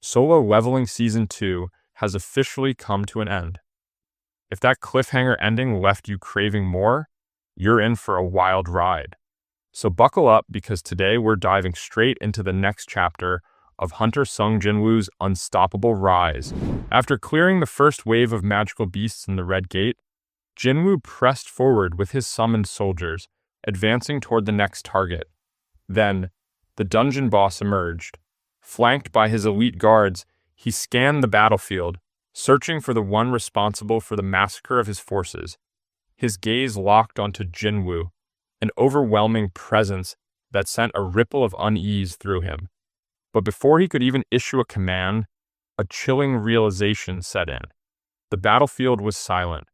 Solo Leveling Season 2 has officially come to an end. If that cliffhanger ending left you craving more, you're in for a wild ride. So buckle up, because today we're diving straight into the next chapter of Hunter Sung Jinwoo's unstoppable rise. After clearing the first wave of magical beasts in the Red Gate, Jinwoo pressed forward with his summoned soldiers, advancing toward the next target. Then, the dungeon boss emerged. Flanked by his elite guards, he scanned the battlefield, searching for the one responsible for the massacre of his forces. His gaze locked onto Jinwoo, an overwhelming presence that sent a ripple of unease through him. But before he could even issue a command, a chilling realization set in. The battlefield was silent.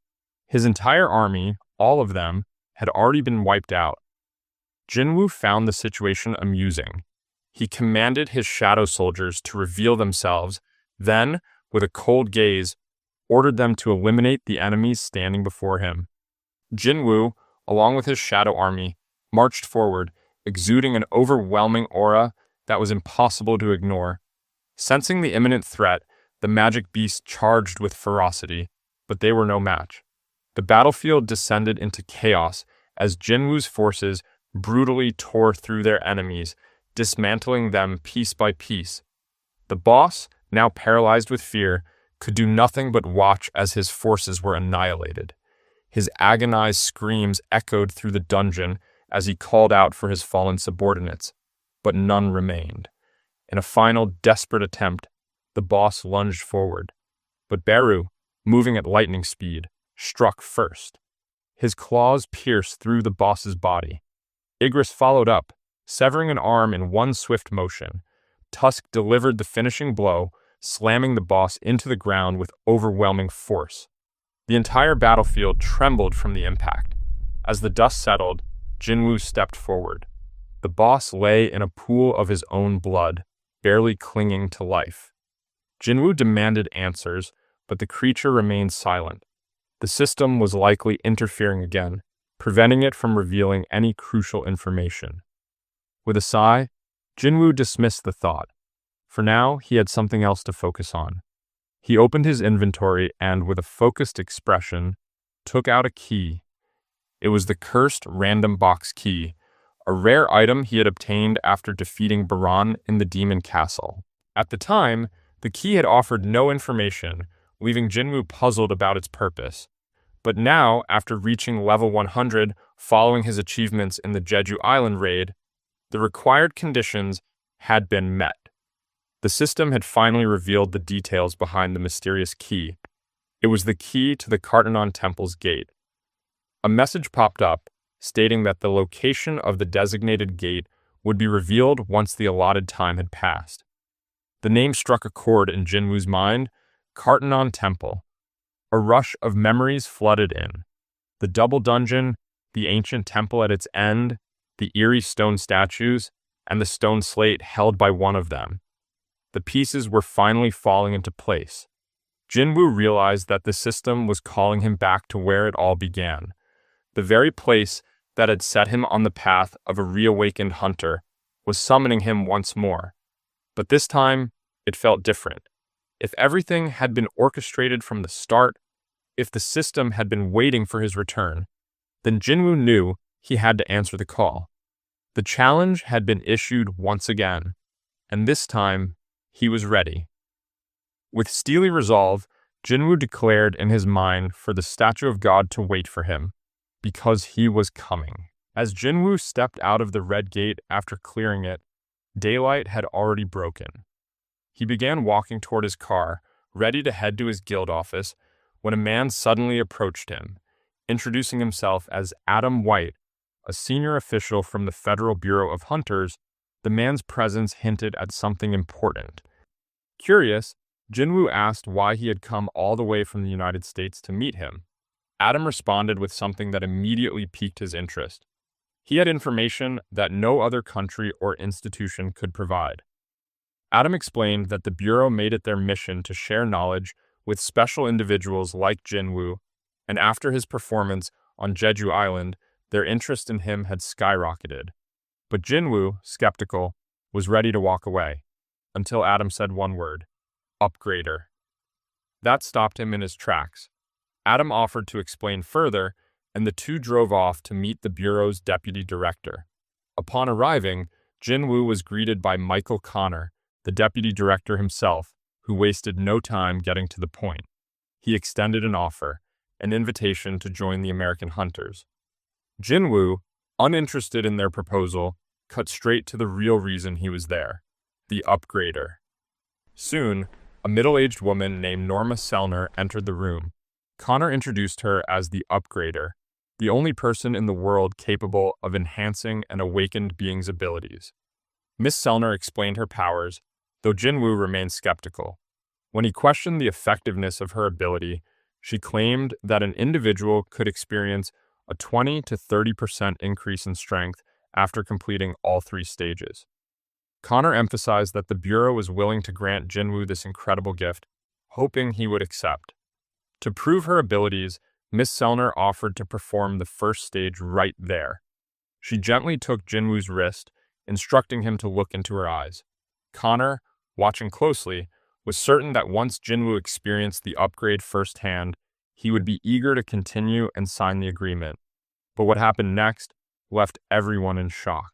His entire army, all of them, had already been wiped out. Jinwoo found the situation amusing. He commanded his shadow soldiers to reveal themselves, then, with a cold gaze, ordered them to eliminate the enemies standing before him. Jinwoo, along with his shadow army, marched forward, exuding an overwhelming aura that was impossible to ignore. Sensing the imminent threat, the magic beasts charged with ferocity, but they were no match. The battlefield descended into chaos as Jinwoo's forces brutally tore through their enemies, dismantling them piece by piece. The boss, now paralyzed with fear, could do nothing but watch as his forces were annihilated. His agonized screams echoed through the dungeon as he called out for his fallen subordinates, but none remained. In a final desperate attempt, the boss lunged forward, but Beru, moving at lightning speed, struck first. His claws pierced through the boss's body. Igris followed up, severing an arm in one swift motion. Tusk delivered the finishing blow, slamming the boss into the ground with overwhelming force. The entire battlefield trembled from the impact. As the dust settled, Jinwoo stepped forward. The boss lay in a pool of his own blood, barely clinging to life. Jinwoo demanded answers, but the creature remained silent. The system was likely interfering again, preventing it from revealing any crucial information. With a sigh, Jinwoo dismissed the thought. For now, he had something else to focus on. He opened his inventory and, with a focused expression, took out a key. It was the cursed random box key, a rare item he had obtained after defeating Baran in the Demon Castle. At the time, the key had offered no information, leaving Jinwoo puzzled about its purpose. But now, after reaching level 100 following his achievements in the Jeju Island raid, the required conditions had been met. The system had finally revealed the details behind the mysterious key. It was the key to the Kartanon Temple's gate. A message popped up stating that the location of the designated gate would be revealed once the allotted time had passed. The name struck a chord in Jinwoo's mind: Kartanon Temple. A rush of memories flooded in. The double dungeon, the ancient temple at its end, the eerie stone statues, and the stone slate held by one of them. The pieces were finally falling into place. Jinwoo realized that the system was calling him back to where it all began, the very place that had set him on the path of a reawakened hunter was summoning him once more. But this time, it felt different. If everything had been orchestrated from the start, if the system had been waiting for his return, then Jinwoo knew he had to answer the call. The challenge had been issued once again, and this time, he was ready. With steely resolve, Jinwoo declared in his mind for the statue of God to wait for him, because he was coming. As Jinwoo stepped out of the Red Gate after clearing it, daylight had already broken. He began walking toward his car, ready to head to his guild office, when a man suddenly approached him, introducing himself as Adam White, a senior official from the Federal Bureau of Hunters. The man's presence hinted at something important. Curious, Jinwoo asked why he had come all the way from the United States to meet him. Adam responded with something that immediately piqued his interest. He had information that no other country or institution could provide. Adam explained that the Bureau made it their mission to share knowledge with special individuals like Jinwoo, and after his performance on Jeju Island, their interest in him had skyrocketed. But Jinwoo, skeptical, was ready to walk away, until Adam said one word: upgrader. That stopped him in his tracks. Adam offered to explain further, and the two drove off to meet the Bureau's deputy director. Upon arriving, Jinwoo was greeted by Michael Connor, the deputy director himself, who wasted no time getting to the point. He extended an offer, an invitation to join the American hunters. Jinwoo, uninterested in their proposal, cut straight to the real reason he was there: the upgrader. Soon, a middle-aged woman named Norma Selner entered the room. Connor introduced her as the upgrader, the only person in the world capable of enhancing an awakened being's abilities. Miss Selner explained her powers, though Jinwoo remained skeptical. When he questioned the effectiveness of her ability, she claimed that an individual could experience a 20 to 30% increase in strength after completing all 3 stages. Connor emphasized that the Bureau was willing to grant Jinwoo this incredible gift, hoping he would accept. To prove her abilities, Miss Selner offered to perform the first stage right there. She gently took Jinwoo's wrist, instructing him to look into her eyes. Connor, watching closely, was certain that once Jinwoo experienced the upgrade firsthand, he would be eager to continue and sign the agreement. But what happened next left everyone in shock.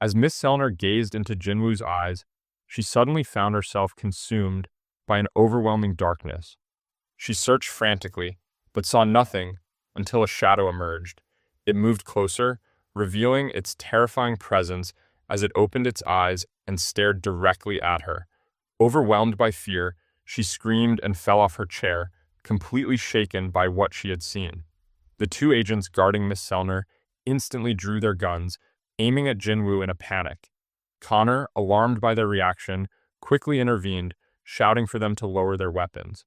As Miss Selner gazed into Jinwoo's eyes, she suddenly found herself consumed by an overwhelming darkness. She searched frantically, but saw nothing until a shadow emerged. It moved closer, revealing its terrifying presence as it opened its eyes and stared directly at her. Overwhelmed by fear, she screamed and fell off her chair, completely shaken by what she had seen. The 2 agents guarding Miss Selner instantly drew their guns, aiming at Jinwoo in a panic. Connor, alarmed by their reaction, quickly intervened, shouting for them to lower their weapons.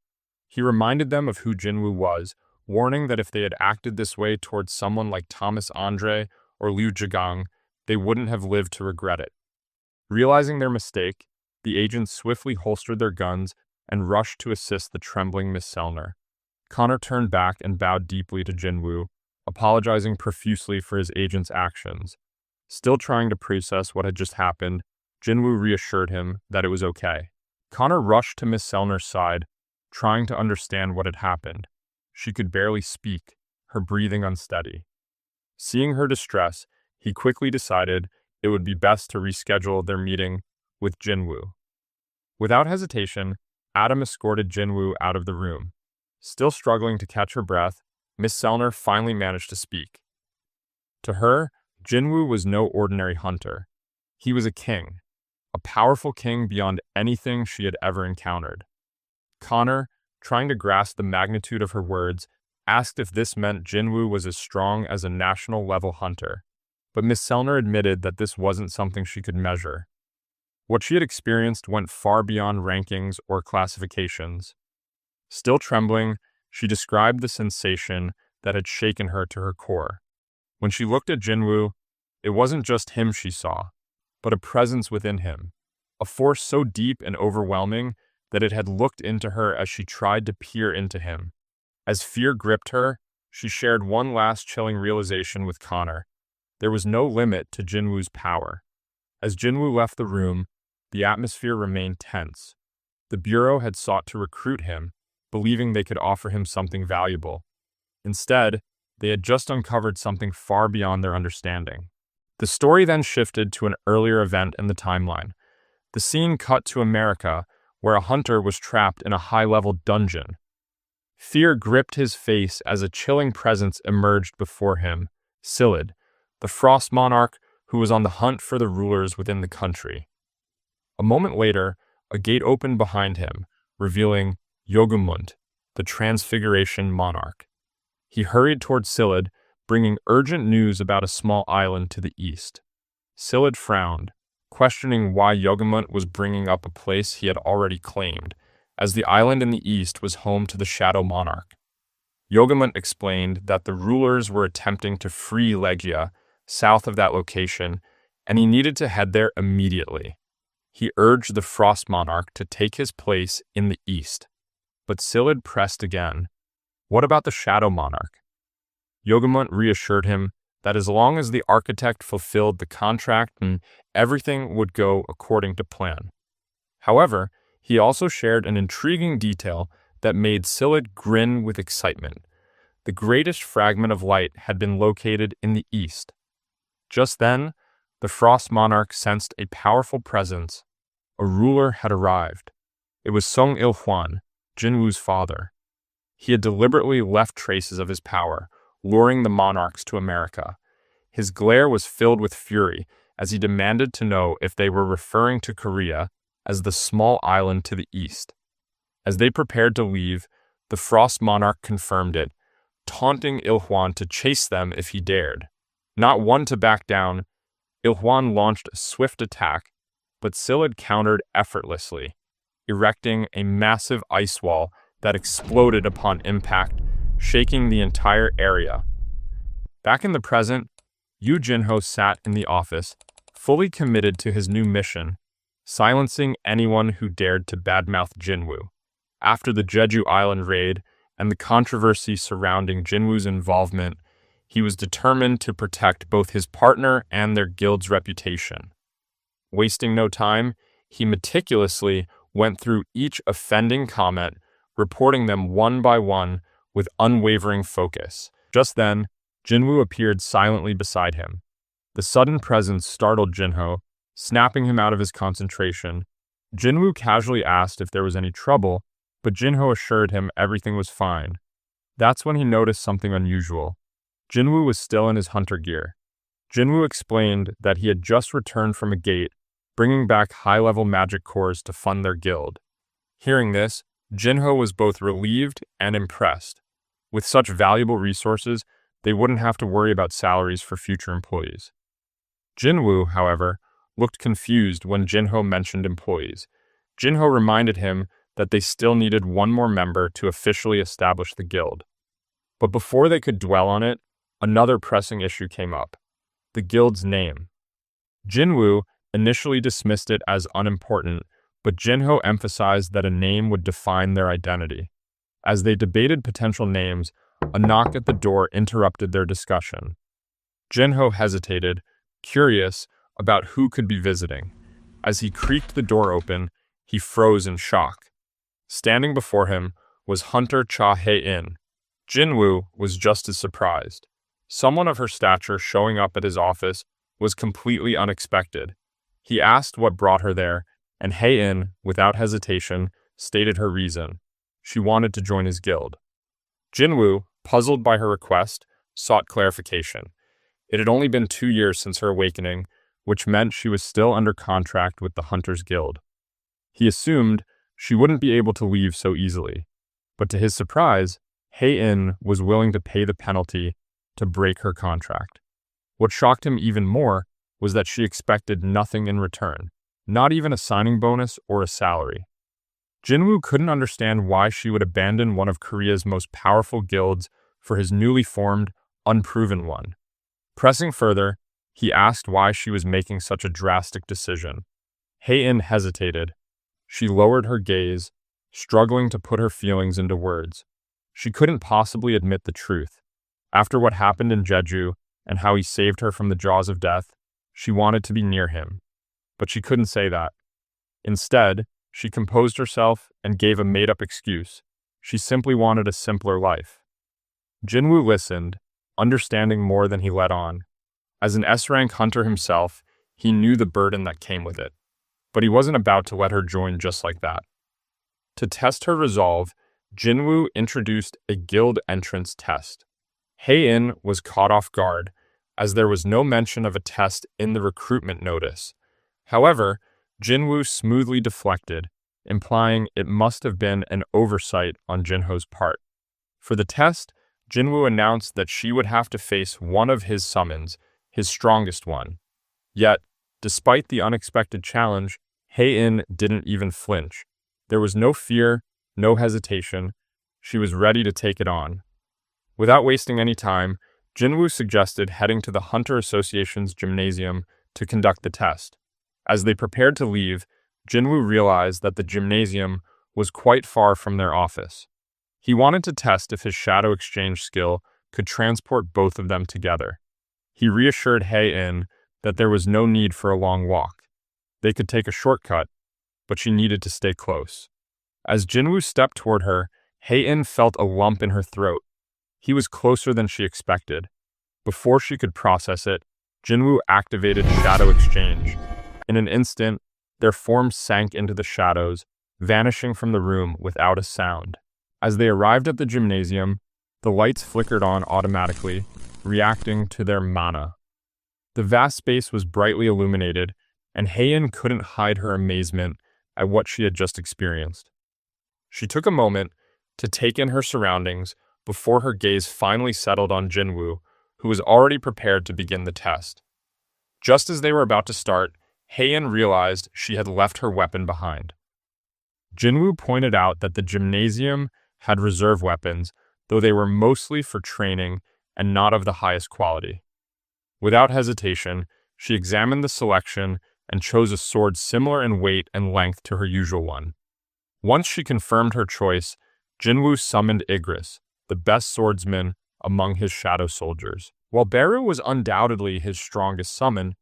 He reminded them of who Jinwoo was, warning that if they had acted this way towards someone like Thomas Andre or Liu Zhigang, they wouldn't have lived to regret it. Realizing their mistake, the agents swiftly holstered their guns and rushed to assist the trembling Miss Selner. Connor turned back and bowed deeply to Jinwoo, apologizing profusely for his agent's actions. Still trying to process what had just happened, Jinwoo reassured him that it was okay. Connor rushed to Miss Selner's side, trying to understand what had happened. She could barely speak, her breathing unsteady. Seeing her distress, he quickly decided it would be best to reschedule their meeting with Jinwoo. Without hesitation, Adam escorted Jinwoo out of the room. Still struggling to catch her breath, Miss Selner finally managed to speak. To her, Jinwoo was no ordinary hunter. He was a king, a powerful king beyond anything she had ever encountered. Connor, trying to grasp the magnitude of her words, asked if this meant Jinwoo was as strong as a national-level hunter, but Miss Selner admitted that this wasn't something she could measure. What she had experienced went far beyond rankings or classifications. Still trembling, she described the sensation that had shaken her to her core. When she looked at Jinwoo, it wasn't just him she saw, but a presence within him, a force so deep and overwhelming that it had looked into her as she tried to peer into him. As fear gripped her, she shared one last chilling realization with Connor. There was no limit to Jinwoo's power. As Jinwoo left the room, the atmosphere remained tense. The Bureau had sought to recruit him, believing they could offer him something valuable. Instead, they had just uncovered something far beyond their understanding. The story then shifted to an earlier event in the timeline. The scene cut to America, where a hunter was trapped in a high-level dungeon. Fear gripped his face as a chilling presence emerged before him, Silid, the Frost Monarch who was on the hunt for the rulers within the country. A moment later, a gate opened behind him, revealing Yogumund, the Transfiguration Monarch. He hurried toward Silid, bringing urgent news about a small island to the east. Silid frowned, questioning why Yogumund was bringing up a place he had already claimed, as the island in the east was home to the Shadow Monarch. Yogumund explained that the rulers were attempting to free Legia, south of that location, and he needed to head there immediately. He urged the Frost Monarch to take his place in the east. But Silid pressed again. What about the Shadow Monarch? Yogumund reassured him that as long as the architect fulfilled the contract, and everything would go according to plan. However, He also shared an intriguing detail that made Scyld grin with excitement. The greatest fragment of light had been located in the east. Just then, the Frost Monarch sensed a powerful presence. A ruler had arrived. It was Sung Il-Hwan, Jinwoo's father. He had deliberately left traces of his power, luring the Monarchs to America. His glare was filled with fury as he demanded to know if they were referring to Korea as the small island to the east. As they prepared to leave, the Frost Monarch confirmed it, taunting Il-Hwan to chase them if he dared. Not one to back down, Il-Hwan launched a swift attack, but Scyld countered effortlessly, erecting a massive ice wall that exploded upon impact, shaking the entire area. Back in the present, Yu Jinho sat in the office, fully committed to his new mission, silencing anyone who dared to badmouth Jinwoo. After the Jeju Island raid and the controversy surrounding Jinwoo's involvement, he was determined to protect both his partner and their guild's reputation. Wasting no time, he meticulously went through each offending comment, reporting them one by one with unwavering focus. Just then, Jinwoo appeared silently beside him. The sudden presence startled Jinho, snapping him out of his concentration. Jinwoo casually asked if there was any trouble, but Jinho assured him everything was fine. That's when he noticed something unusual. Jinwoo was still in his hunter gear. Jinwoo explained that he had just returned from a gate, bringing back high-level magic cores to fund their guild. Hearing this, Jinho was both relieved and impressed. With such valuable resources, they wouldn't have to worry about salaries for future employees. Jinwoo, however, looked confused when Jinho mentioned employees. Jinho reminded him that they still needed one more member to officially establish the guild. But before they could dwell on it, another pressing issue came up: the guild's name. Jinwoo initially dismissed it as unimportant, but Jinho emphasized that a name would define their identity. As they debated potential names, a knock at the door interrupted their discussion. Jinho hesitated, curious about who could be visiting. As he creaked the door open, he froze in shock. Standing before him was Hunter Cha Hae-in. Jinwoo was just as surprised. Someone of her stature showing up at his office was completely unexpected. He asked what brought her there, and Hae-in, without hesitation, stated her reason. She wanted to join his guild. Jinwoo, puzzled by her request, sought clarification. It had only been 2 years since her awakening, which meant she was still under contract with the Hunters Guild. He assumed she wouldn't be able to leave so easily, but to his surprise, Hae-in was willing to pay the penalty to break her contract. What shocked him even more was that she expected nothing in return, not even a signing bonus or a salary. Jinwoo couldn't understand why she would abandon one of Korea's most powerful guilds for his newly formed, unproven one. Pressing further, he asked why she was making such a drastic decision. Hae-in hesitated. She lowered her gaze, struggling to put her feelings into words. She couldn't possibly admit the truth. After what happened in Jeju and how he saved her from the jaws of death, she wanted to be near him. But she couldn't say that. Instead, she composed herself and gave a made-up excuse. She simply wanted a simpler life. Jinwoo listened, understanding more than he let on. As an S-rank hunter himself, he knew the burden that came with it. But he wasn't about to let her join just like that. To test her resolve, Jinwoo introduced a guild entrance test. Hae-in was caught off guard, as there was no mention of a test in the recruitment notice. However, Jinwoo smoothly deflected, implying it must have been an oversight on Jinho's part. For the test, Jinwoo announced that she would have to face one of his summons, his strongest one. Yet, despite the unexpected challenge, Hae-in didn't even flinch. There was no fear, no hesitation. She was ready to take it on. Without wasting any time, Jinwoo suggested heading to the Hunter Association's gymnasium to conduct the test. As they prepared to leave, Jinwoo realized that the gymnasium was quite far from their office. He wanted to test if his shadow exchange skill could transport both of them together. He reassured Hae-in that there was no need for a long walk. They could take a shortcut, but she needed to stay close. As Jinwoo stepped toward her, Hae-in felt a lump in her throat. He was closer than she expected. Before she could process it, Jinwoo activated Shadow Exchange. In an instant, their forms sank into the shadows, vanishing from the room without a sound. As they arrived at the gymnasium, the lights flickered on automatically, reacting to their mana. The vast space was brightly illuminated, and Hae-in couldn't hide her amazement at what she had just experienced. She took a moment to take in her surroundings before her gaze finally settled on Jinwoo, who was already prepared to begin the test. Just as they were about to start, Hae-in realized she had left her weapon behind. Jinwoo pointed out that the gymnasium had reserve weapons, though they were mostly for training and not of the highest quality. Without hesitation, she examined the selection and chose a sword similar in weight and length to her usual one. Once she confirmed her choice, Jinwoo summoned Igris, the best swordsman among his shadow soldiers. While Beru was undoubtedly his strongest summon,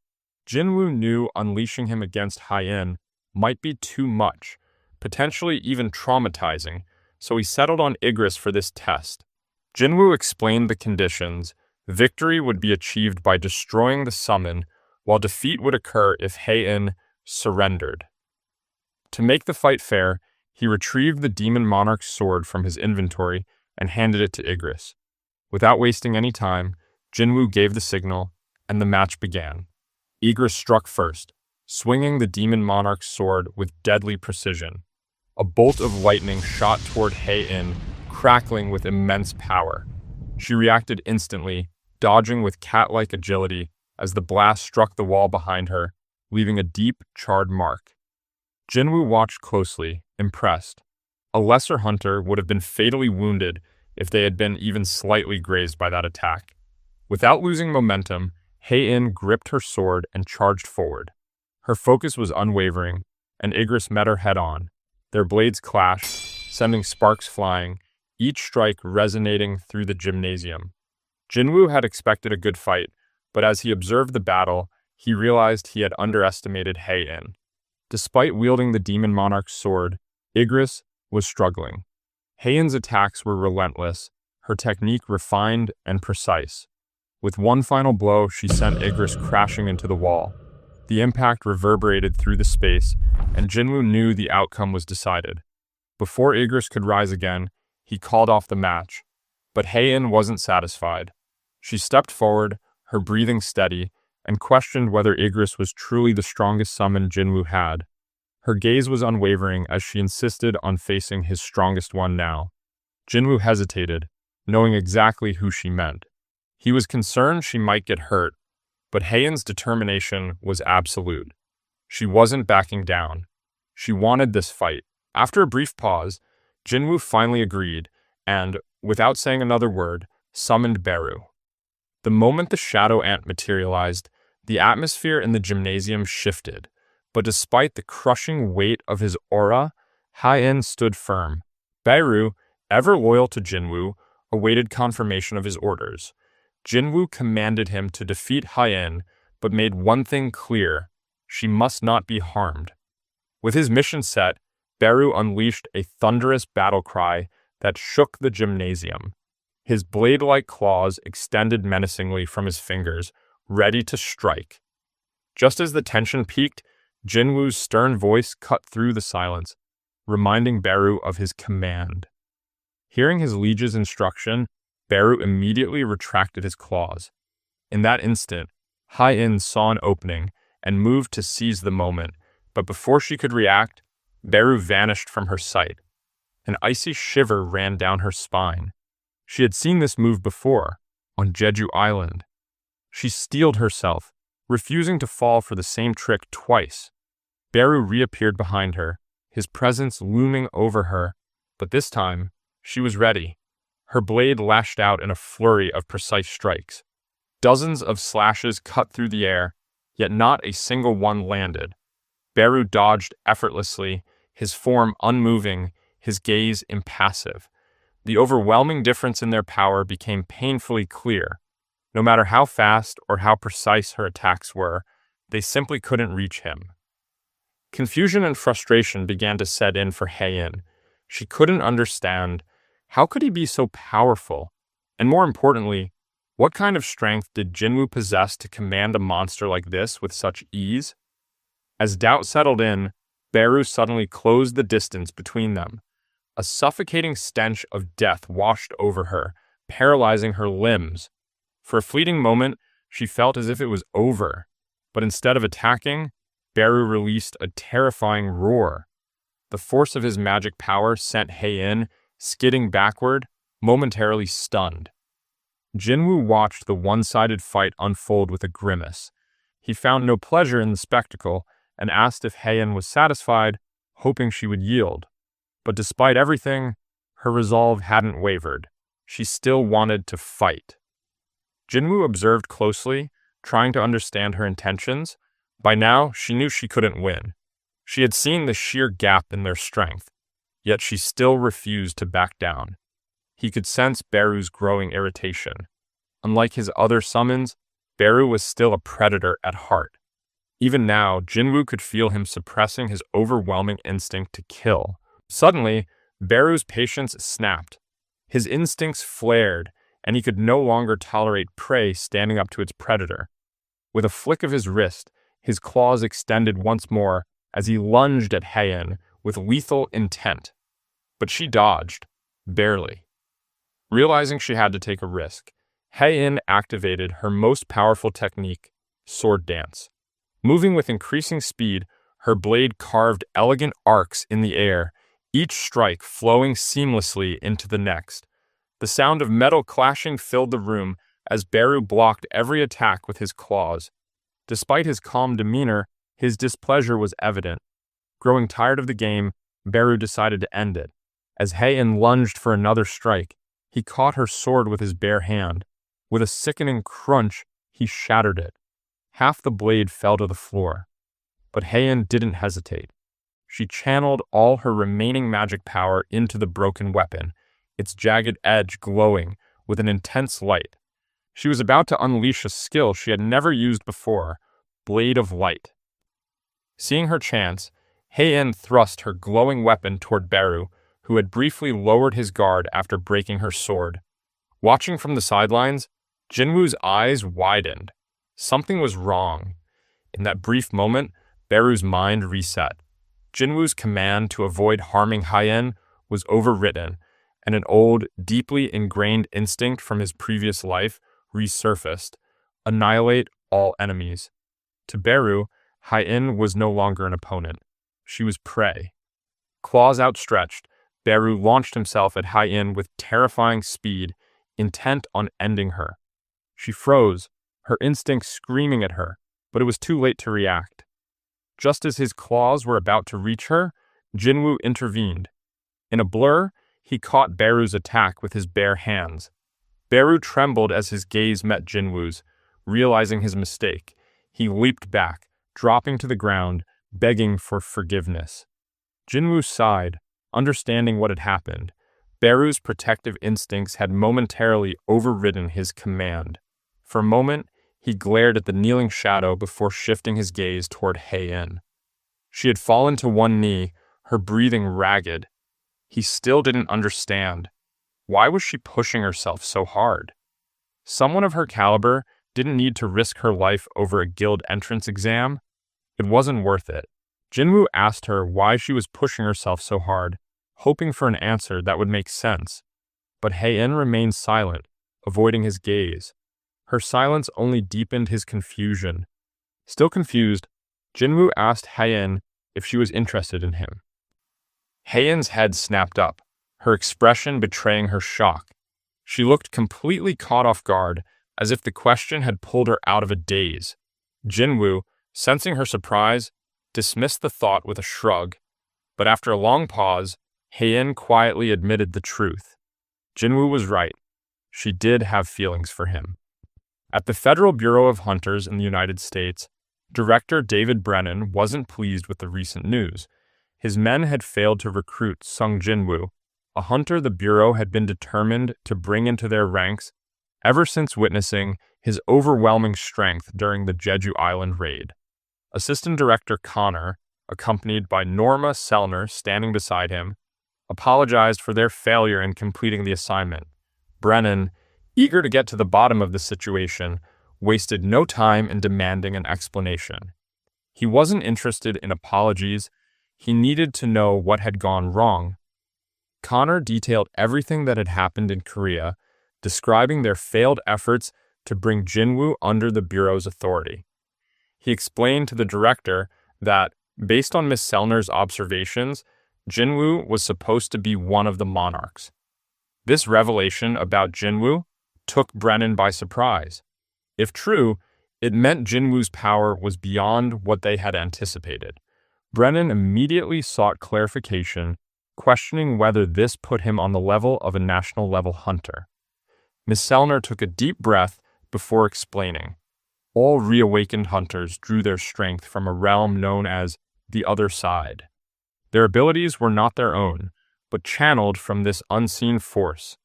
Jinwoo knew unleashing him against Hae-in might be too much, potentially even traumatizing, so he settled on Igris for this test. Jinwoo explained the conditions. Victory would be achieved by destroying the summon, while defeat would occur if Hae-in surrendered. To make the fight fair, he retrieved the Demon Monarch's sword from his inventory and handed it to Igris. Without wasting any time, Jinwoo gave the signal, and the match began. Igris struck first, swinging the Demon Monarch's sword with deadly precision. A bolt of lightning shot toward Hae-in, crackling with immense power. She reacted instantly, dodging with cat-like agility as the blast struck the wall behind her, leaving a deep, charred mark. Jinwoo watched closely, impressed. A lesser hunter would have been fatally wounded if they had been even slightly grazed by that attack. Without losing momentum, Hae-in gripped her sword and charged forward. Her focus was unwavering, and Igris met her head-on. Their blades clashed, sending sparks flying, each strike resonating through the gymnasium. Jinwoo had expected a good fight, but as he observed the battle, he realized he had underestimated Hae-in. Despite wielding the Demon Monarch's sword, Igris was struggling. Hae-in's attacks were relentless, her technique refined and precise. With one final blow, she sent Igris crashing into the wall. The impact reverberated through the space, and Jinwoo knew the outcome was decided. Before Igris could rise again, he called off the match. But Hae-in wasn't satisfied. She stepped forward, her breathing steady, and questioned whether Igris was truly the strongest summon Jinwoo had. Her gaze was unwavering as she insisted on facing his strongest one now. Jinwoo hesitated, knowing exactly who she meant. He was concerned she might get hurt, but Hae-in's determination was absolute. She wasn't backing down. She wanted this fight. After a brief pause, Jinwoo finally agreed and, without saying another word, summoned Beru. The moment the shadow ant materialized, the atmosphere in the gymnasium shifted, but despite the crushing weight of his aura, Hae-in stood firm. Beru, ever loyal to Jinwoo, awaited confirmation of his orders. Jinwoo commanded him to defeat Hae-in, but made one thing clear: she must not be harmed. With his mission set, Beru unleashed a thunderous battle cry that shook the gymnasium. His blade-like claws extended menacingly from his fingers, ready to strike. Just as the tension peaked, Jinwoo's stern voice cut through the silence, reminding Beru of his command. Hearing his liege's instruction, Beru immediately retracted his claws. In that instant, Hae-in saw an opening and moved to seize the moment, but before she could react, Beru vanished from her sight. An icy shiver ran down her spine. She had seen this move before, on Jeju Island. She steeled herself, refusing to fall for the same trick twice. Beru reappeared behind her, his presence looming over her, but this time, she was ready. Her blade lashed out in a flurry of precise strikes. Dozens of slashes cut through the air, yet not a single one landed. Beru dodged effortlessly, his form unmoving, his gaze impassive. The overwhelming difference in their power became painfully clear. No matter how fast or how precise her attacks were, they simply couldn't reach him. Confusion and frustration began to set in for Hae-in. She couldn't understand, how could he be so powerful? And more importantly, what kind of strength did Jinwoo possess to command a monster like this with such ease? As doubt settled in, Beru suddenly closed the distance between them. A suffocating stench of death washed over her, paralyzing her limbs. For a fleeting moment, she felt as if it was over. But instead of attacking, Beru released a terrifying roar. The force of his magic power sent Hae-in skidding backward, momentarily stunned. Jinwoo watched the one-sided fight unfold with a grimace. He found no pleasure in the spectacle and asked if Hae-in was satisfied, hoping she would yield. But despite everything, her resolve hadn't wavered. She still wanted to fight. Jinwoo observed closely, trying to understand her intentions. By now, she knew she couldn't win. She had seen the sheer gap in their strength, yet she still refused to back down. He could sense Beru's growing irritation. Unlike his other summons, Beru was still a predator at heart. Even now, Jinwoo could feel him suppressing his overwhelming instinct to kill. Suddenly, Beru's patience snapped. His instincts flared, and he could no longer tolerate prey standing up to its predator. With a flick of his wrist, his claws extended once more as he lunged at Hae-in with lethal intent. But she dodged, barely. Realizing she had to take a risk, Hae-in activated her most powerful technique, sword dance. Moving with increasing speed, her blade carved elegant arcs in the air, each strike flowing seamlessly into the next. The sound of metal clashing filled the room as Beru blocked every attack with his claws. Despite his calm demeanor, his displeasure was evident. Growing tired of the game, Beru decided to end it. As Hae-in lunged for another strike, he caught her sword with his bare hand. With a sickening crunch, he shattered it. Half the blade fell to the floor. But Hae-in didn't hesitate. She channeled all her remaining magic power into the broken weapon, its jagged edge glowing with an intense light. She was about to unleash a skill she had never used before, Blade of Light. Seeing her chance, Hae-in thrust her glowing weapon toward Beru, who had briefly lowered his guard after breaking her sword. Watching from the sidelines, Jinwoo's eyes widened. Something was wrong. In that brief moment, Beru's mind reset. Jinwoo's command to avoid harming Hae-in was overwritten, and an old, deeply ingrained instinct from his previous life resurfaced: annihilate all enemies. To Beru, Hae-in was no longer an opponent. She was prey. Claws outstretched, Beru launched himself at Hae-in with terrifying speed, intent on ending her. She froze, her instincts screaming at her, but it was too late to react. Just as his claws were about to reach her, Jinwoo intervened. In a blur, he caught Beru's attack with his bare hands. Beru trembled as his gaze met Jinwoo's. Realizing his mistake, he leaped back, dropping to the ground, begging for forgiveness. Jinwoo sighed, understanding what had happened. Beru's protective instincts had momentarily overridden his command. For a moment, he glared at the kneeling shadow before shifting his gaze toward Hae-in. She had fallen to one knee, her breathing ragged. He still didn't understand. Why was she pushing herself so hard? Someone of her caliber didn't need to risk her life over a guild entrance exam. It wasn't worth it. Jinwoo asked her why she was pushing herself so hard, hoping for an answer that would make sense. But Hae-in remained silent, avoiding his gaze. Her silence only deepened his confusion. Still confused, Jinwoo asked Hae-in if she was interested in him. Hae-in's head snapped up, her expression betraying her shock. She looked completely caught off guard, as if the question had pulled her out of a daze. Jinwoo, sensing her surprise, dismissed the thought with a shrug. But after a long pause, Hae-in quietly admitted the truth. Jinwoo was right. She did have feelings for him. At the Federal Bureau of Hunters in the United States, Director David Brennan wasn't pleased with the recent news. His men had failed to recruit Sung Jinwoo, a hunter the Bureau had been determined to bring into their ranks ever since witnessing his overwhelming strength during the Jeju Island raid. Assistant Director Connor, accompanied by Norma Selner standing beside him, apologized for their failure in completing the assignment. Brennan, eager to get to the bottom of the situation, wasted no time in demanding an explanation. He wasn't interested in apologies. He needed to know what had gone wrong. Connor detailed everything that had happened in Korea, describing their failed efforts to bring Jinwoo under the Bureau's authority. He explained to the director that, based on Miss Selner's observations, Jinwoo was supposed to be one of the Monarchs. This revelation about Jinwoo took Brennan by surprise. If true, it meant Jinwoo's power was beyond what they had anticipated. Brennan immediately sought clarification, questioning whether this put him on the level of a national-level hunter. Miss Selner took a deep breath before explaining. All reawakened hunters drew their strength from a realm known as the other side. Their abilities were not their own, but channeled from this unseen force.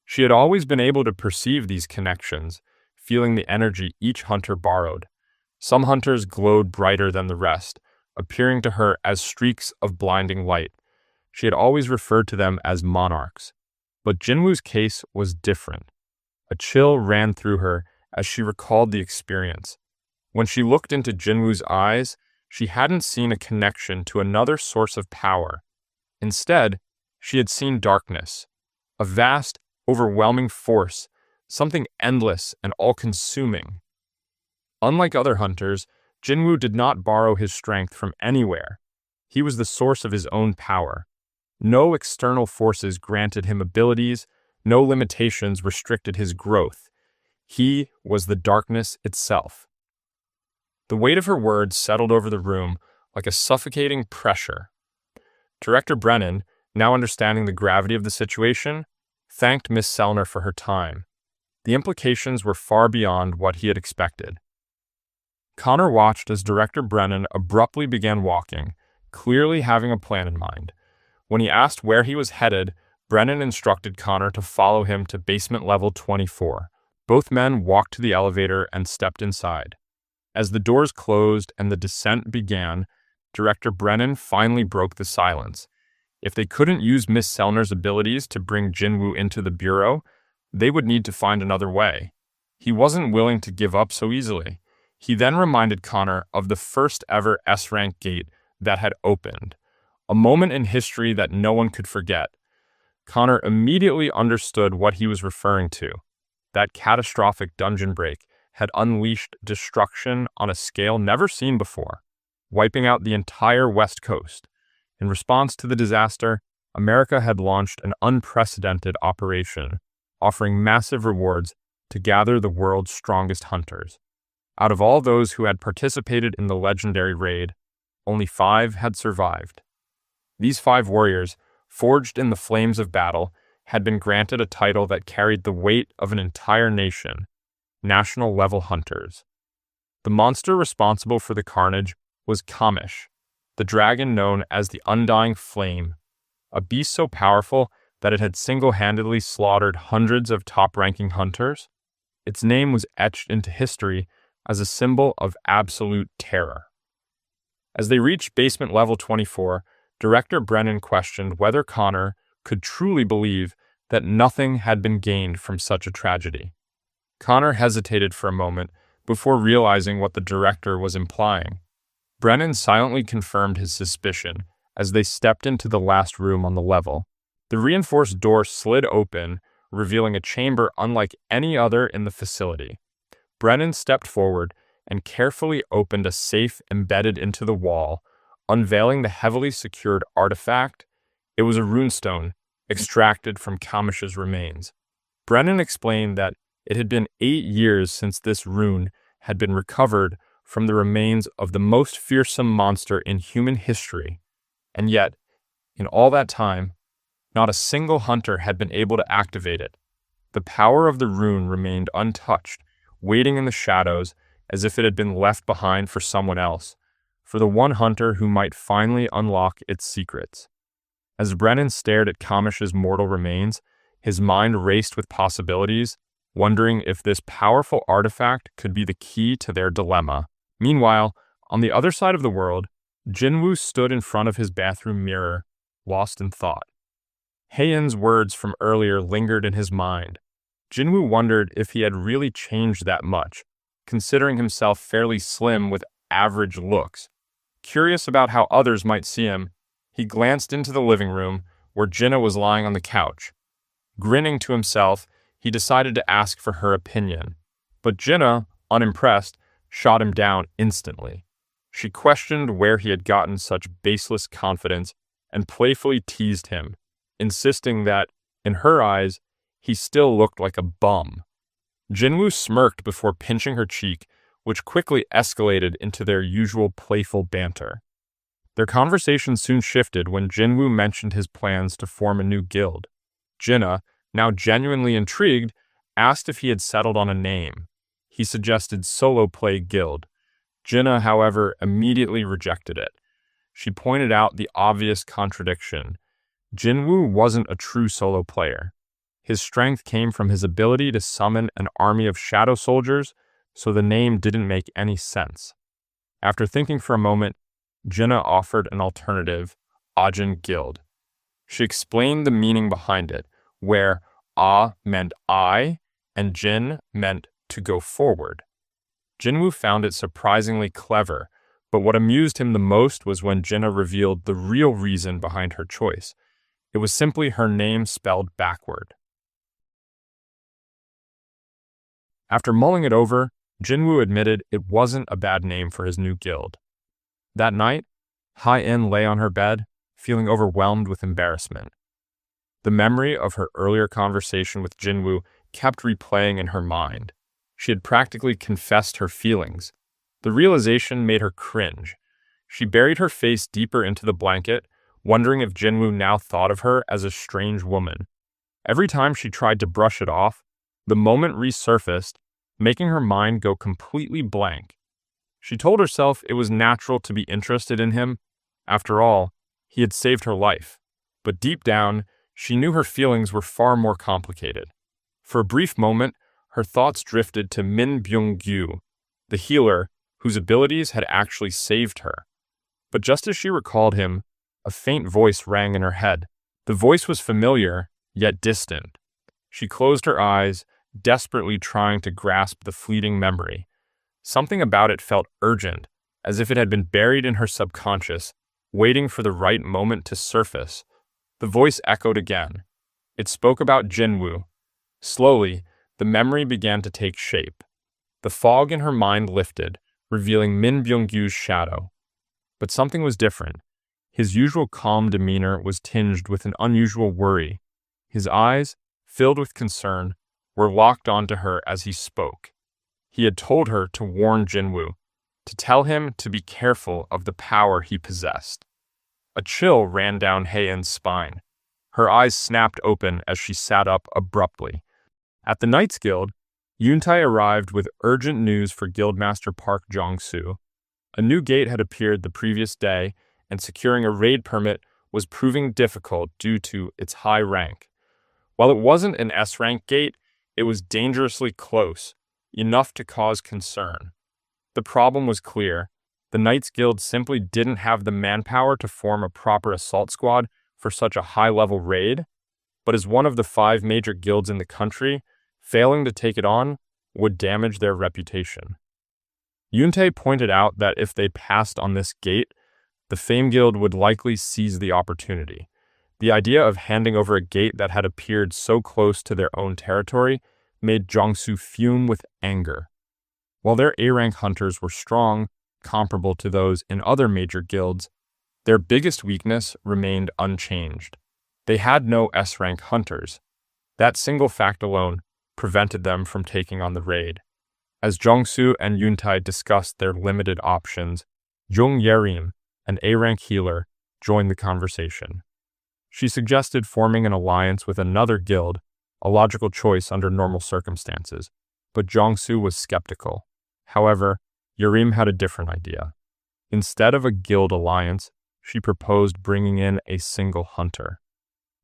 She had always been able to perceive these connections, feeling the energy each hunter borrowed. Some hunters glowed brighter than the rest, appearing to her as streaks of blinding light. She had always referred to them as monarchs. But Jinwoo's case was different. A chill ran through her as she recalled the experience. When she looked into Jinwoo's eyes, she hadn't seen a connection to another source of power. Instead, she had seen darkness, a vast, overwhelming force, something endless and all-consuming. Unlike other hunters, Jinwoo did not borrow his strength from anywhere. He was the source of his own power. No external forces granted him abilities, no limitations restricted his growth. He was the darkness itself. The weight of her words settled over the room like a suffocating pressure. Director Brennan, now understanding the gravity of the situation, thanked Miss Selner for her time. The implications were far beyond what he had expected. Connor watched as Director Brennan abruptly began walking, clearly having a plan in mind. When he asked where he was headed, Brennan instructed Connor to follow him to basement level 24. Both men walked to the elevator and stepped inside. As the doors closed and the descent began, Director Brennan finally broke the silence. If they couldn't use Miss Selner's abilities to bring Jinwoo into the Bureau, they would need to find another way. He wasn't willing to give up so easily. He then reminded Connor of the first ever S-rank gate that had opened, a moment in history that no one could forget. Connor immediately understood what he was referring to. That catastrophic dungeon break had unleashed destruction on a scale never seen before, wiping out the entire West Coast. In response to the disaster, America had launched an unprecedented operation, offering massive rewards to gather the world's strongest hunters. Out of all those who had participated in the legendary raid, only 5 had survived. These 5 warriors, forged in the flames of battle, had been granted a title that carried the weight of an entire nation, national-level hunters. The monster responsible for the carnage was Kamish, the dragon known as the Undying Flame, a beast so powerful that it had single-handedly slaughtered hundreds of top-ranking hunters. Its name was etched into history as a symbol of absolute terror. As they reached basement level 24, Director Brennan questioned whether Connor could truly believe that nothing had been gained from such a tragedy. Connor hesitated for a moment before realizing what the director was implying. Brennan silently confirmed his suspicion as they stepped into the last room on the level. The reinforced door slid open, revealing a chamber unlike any other in the facility. Brennan stepped forward and carefully opened a safe embedded into the wall, unveiling the heavily secured artifact. It was a runestone extracted from Kamish's remains. Brennan explained that it had been 8 years since this rune had been recovered from the remains of the most fearsome monster in human history, and yet, in all that time, not a single hunter had been able to activate it. The power of the rune remained untouched, waiting in the shadows as if it had been left behind for someone else, for the one hunter who might finally unlock its secrets. As Brennan stared at Kamish's mortal remains, his mind raced with possibilities, wondering if this powerful artifact could be the key to their dilemma. Meanwhile, on the other side of the world, Jinwoo stood in front of his bathroom mirror, lost in thought. Haeun's words from earlier lingered in his mind. Jinwoo wondered if he had really changed that much, considering himself fairly slim with average looks. Curious about how others might see him, he glanced into the living room where Jinah was lying on the couch. Grinning to himself, he decided to ask for her opinion. But Jinah, unimpressed, shot him down instantly. She questioned where he had gotten such baseless confidence and playfully teased him, insisting that, in her eyes, he still looked like a bum. Jinwoo smirked before pinching her cheek, which quickly escalated into their usual playful banter. Their conversation soon shifted when Jinwoo mentioned his plans to form a new guild. Jinah, now genuinely intrigued, asked if he had settled on a name. He suggested Solo Play Guild. Jinah, however, immediately rejected it. She pointed out the obvious contradiction. Jinwoo wasn't a true solo player. His strength came from his ability to summon an army of shadow soldiers, so the name didn't make any sense. After thinking for a moment, Jinah offered an alternative, Ahjin Guild. She explained the meaning behind it, where Ah meant I and Jin meant to go forward. Jinwoo found it surprisingly clever, but what amused him the most was when Jinah revealed the real reason behind her choice. It was simply her name spelled backward. After mulling it over, Jinwoo admitted it wasn't a bad name for his new guild. That night, Haeun lay on her bed, feeling overwhelmed with embarrassment. The memory of her earlier conversation with Jinwoo kept replaying in her mind. She had practically confessed her feelings. The realization made her cringe. She buried her face deeper into the blanket, wondering if Jinwoo now thought of her as a strange woman. Every time she tried to brush it off, the moment resurfaced, making her mind go completely blank. She told herself it was natural to be interested in him. After all, he had saved her life. But deep down, she knew her feelings were far more complicated. For a brief moment, her thoughts drifted to Min Byung-gyu, the healer whose abilities had actually saved her. But just as she recalled him, a faint voice rang in her head. The voice was familiar, yet distant. She closed her eyes, desperately trying to grasp the fleeting memory. Something about it felt urgent, as if it had been buried in her subconscious, waiting for the right moment to surface. The voice echoed again. It spoke about Jinwoo. Slowly, the memory began to take shape. The fog in her mind lifted, revealing Min Byung-gyu's shadow. But something was different. His usual calm demeanor was tinged with an unusual worry. His eyes, filled with concern, were locked onto her as he spoke. He had told her to warn Jinwoo, to tell him to be careful of the power he possessed. A chill ran down Haeun's spine. Her eyes snapped open as she sat up abruptly. At the Knights Guild, Yuntai arrived with urgent news for Guildmaster Park Jong-soo. A new gate had appeared the previous day, and securing a raid permit was proving difficult due to its high rank. While it wasn't an S-rank gate, it was dangerously close, enough to cause concern. The problem was clear. The Knights Guild simply didn't have the manpower to form a proper assault squad for such a high-level raid, but as one of the 5 major guilds in the country, failing to take it on would damage their reputation. Yuntae pointed out that if they passed on this gate, the Fame Guild would likely seize the opportunity. The idea of handing over a gate that had appeared so close to their own territory made Jong-soo fume with anger. While their A-rank hunters were strong, comparable to those in other major guilds, their biggest weakness remained unchanged. They had no S-rank hunters. That single fact alone prevented them from taking on the raid. As Jong-soo and Yuntae discussed their limited options, Jung Yerim, an A-rank healer, joined the conversation. She suggested forming an alliance with another guild, a logical choice under normal circumstances, but Jong-soo was skeptical. However, Yerim had a different idea. Instead of a guild alliance, she proposed bringing in a single hunter.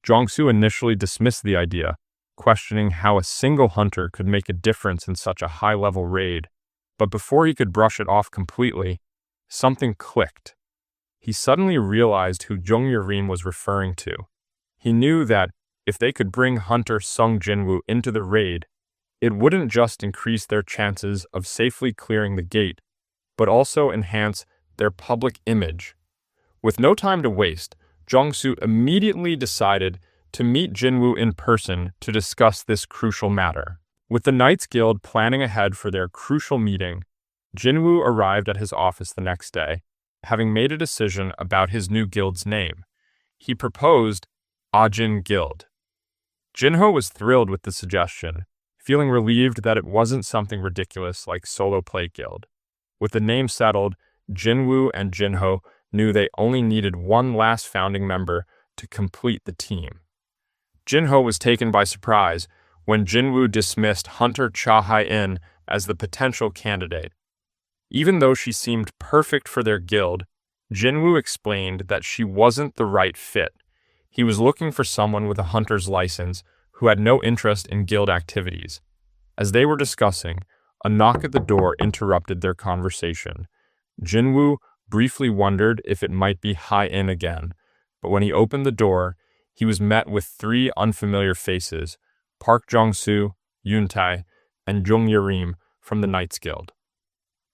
Jong-soo initially dismissed the idea, questioning how a single hunter could make a difference in such a high-level raid, but before he could brush it off completely, something clicked. he suddenly realized who Jung Yerim was referring to. He knew that if they could bring Hunter Sung Jinwoo into the raid, it wouldn't just increase their chances of safely clearing the gate, but also enhance their public image. With no time to waste, Jong-soo immediately decided to meet Jinwoo in person to discuss this crucial matter. With the Knights Guild planning ahead for their crucial meeting, Jinwoo arrived at his office the next day, having made a decision about his new guild's name. He proposed Ahjin Guild. Jinho was thrilled with the suggestion, feeling relieved that it wasn't something ridiculous like Solo Play Guild. With the name settled, Jinwoo and Jinho knew they only needed one last founding member to complete the team. Jinho was taken by surprise when Jinwoo dismissed Hunter Cha-Hai-in as the potential candidate. Even though she seemed perfect for their guild, Jinwoo explained that she wasn't the right fit. He was looking for someone with a hunter's license who had no interest in guild activities. As they were discussing, a knock at the door interrupted their conversation. Jinwoo briefly wondered if it might be Hai-in again, but when he opened the door, he was met with three unfamiliar faces: Park Jong-soo, Yoon-tae, and Jung Yerim from the Knights Guild.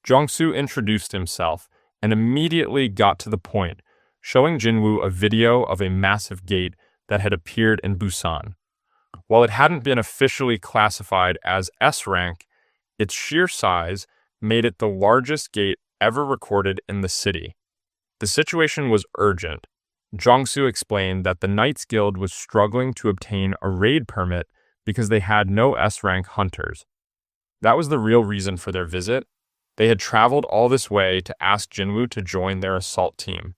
Jong-soo introduced himself and immediately got to the point, showing Jinwoo a video of a massive gate that had appeared in Busan. While it hadn't been officially classified as S-rank, its sheer size made it the largest gate ever recorded in the city. The situation was urgent. Jong-soo explained that the Knights Guild was struggling to obtain a raid permit because they had no S-rank hunters. That was the real reason for their visit. They had traveled all this way to ask Jinwoo to join their assault team.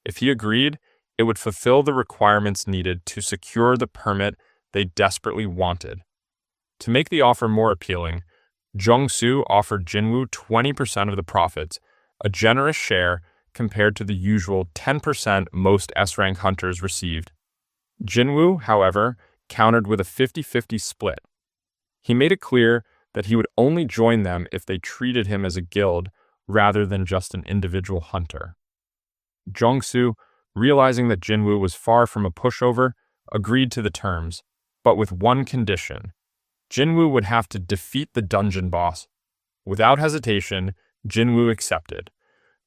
If he agreed, it would fulfill the requirements needed to secure the permit they desperately wanted. To make the offer more appealing, Jong-soo offered Jinwoo 20% of the profits, a generous share compared to the usual 10% most S-rank hunters received. Jinwoo, however, countered with a 50-50 split. He made it clear that he would only join them if they treated him as a guild rather than just an individual hunter. Jong-soo, realizing that Jinwoo was far from a pushover, agreed to the terms, but with one condition. Jinwoo would have to defeat the dungeon boss. Without hesitation, Jinwoo accepted.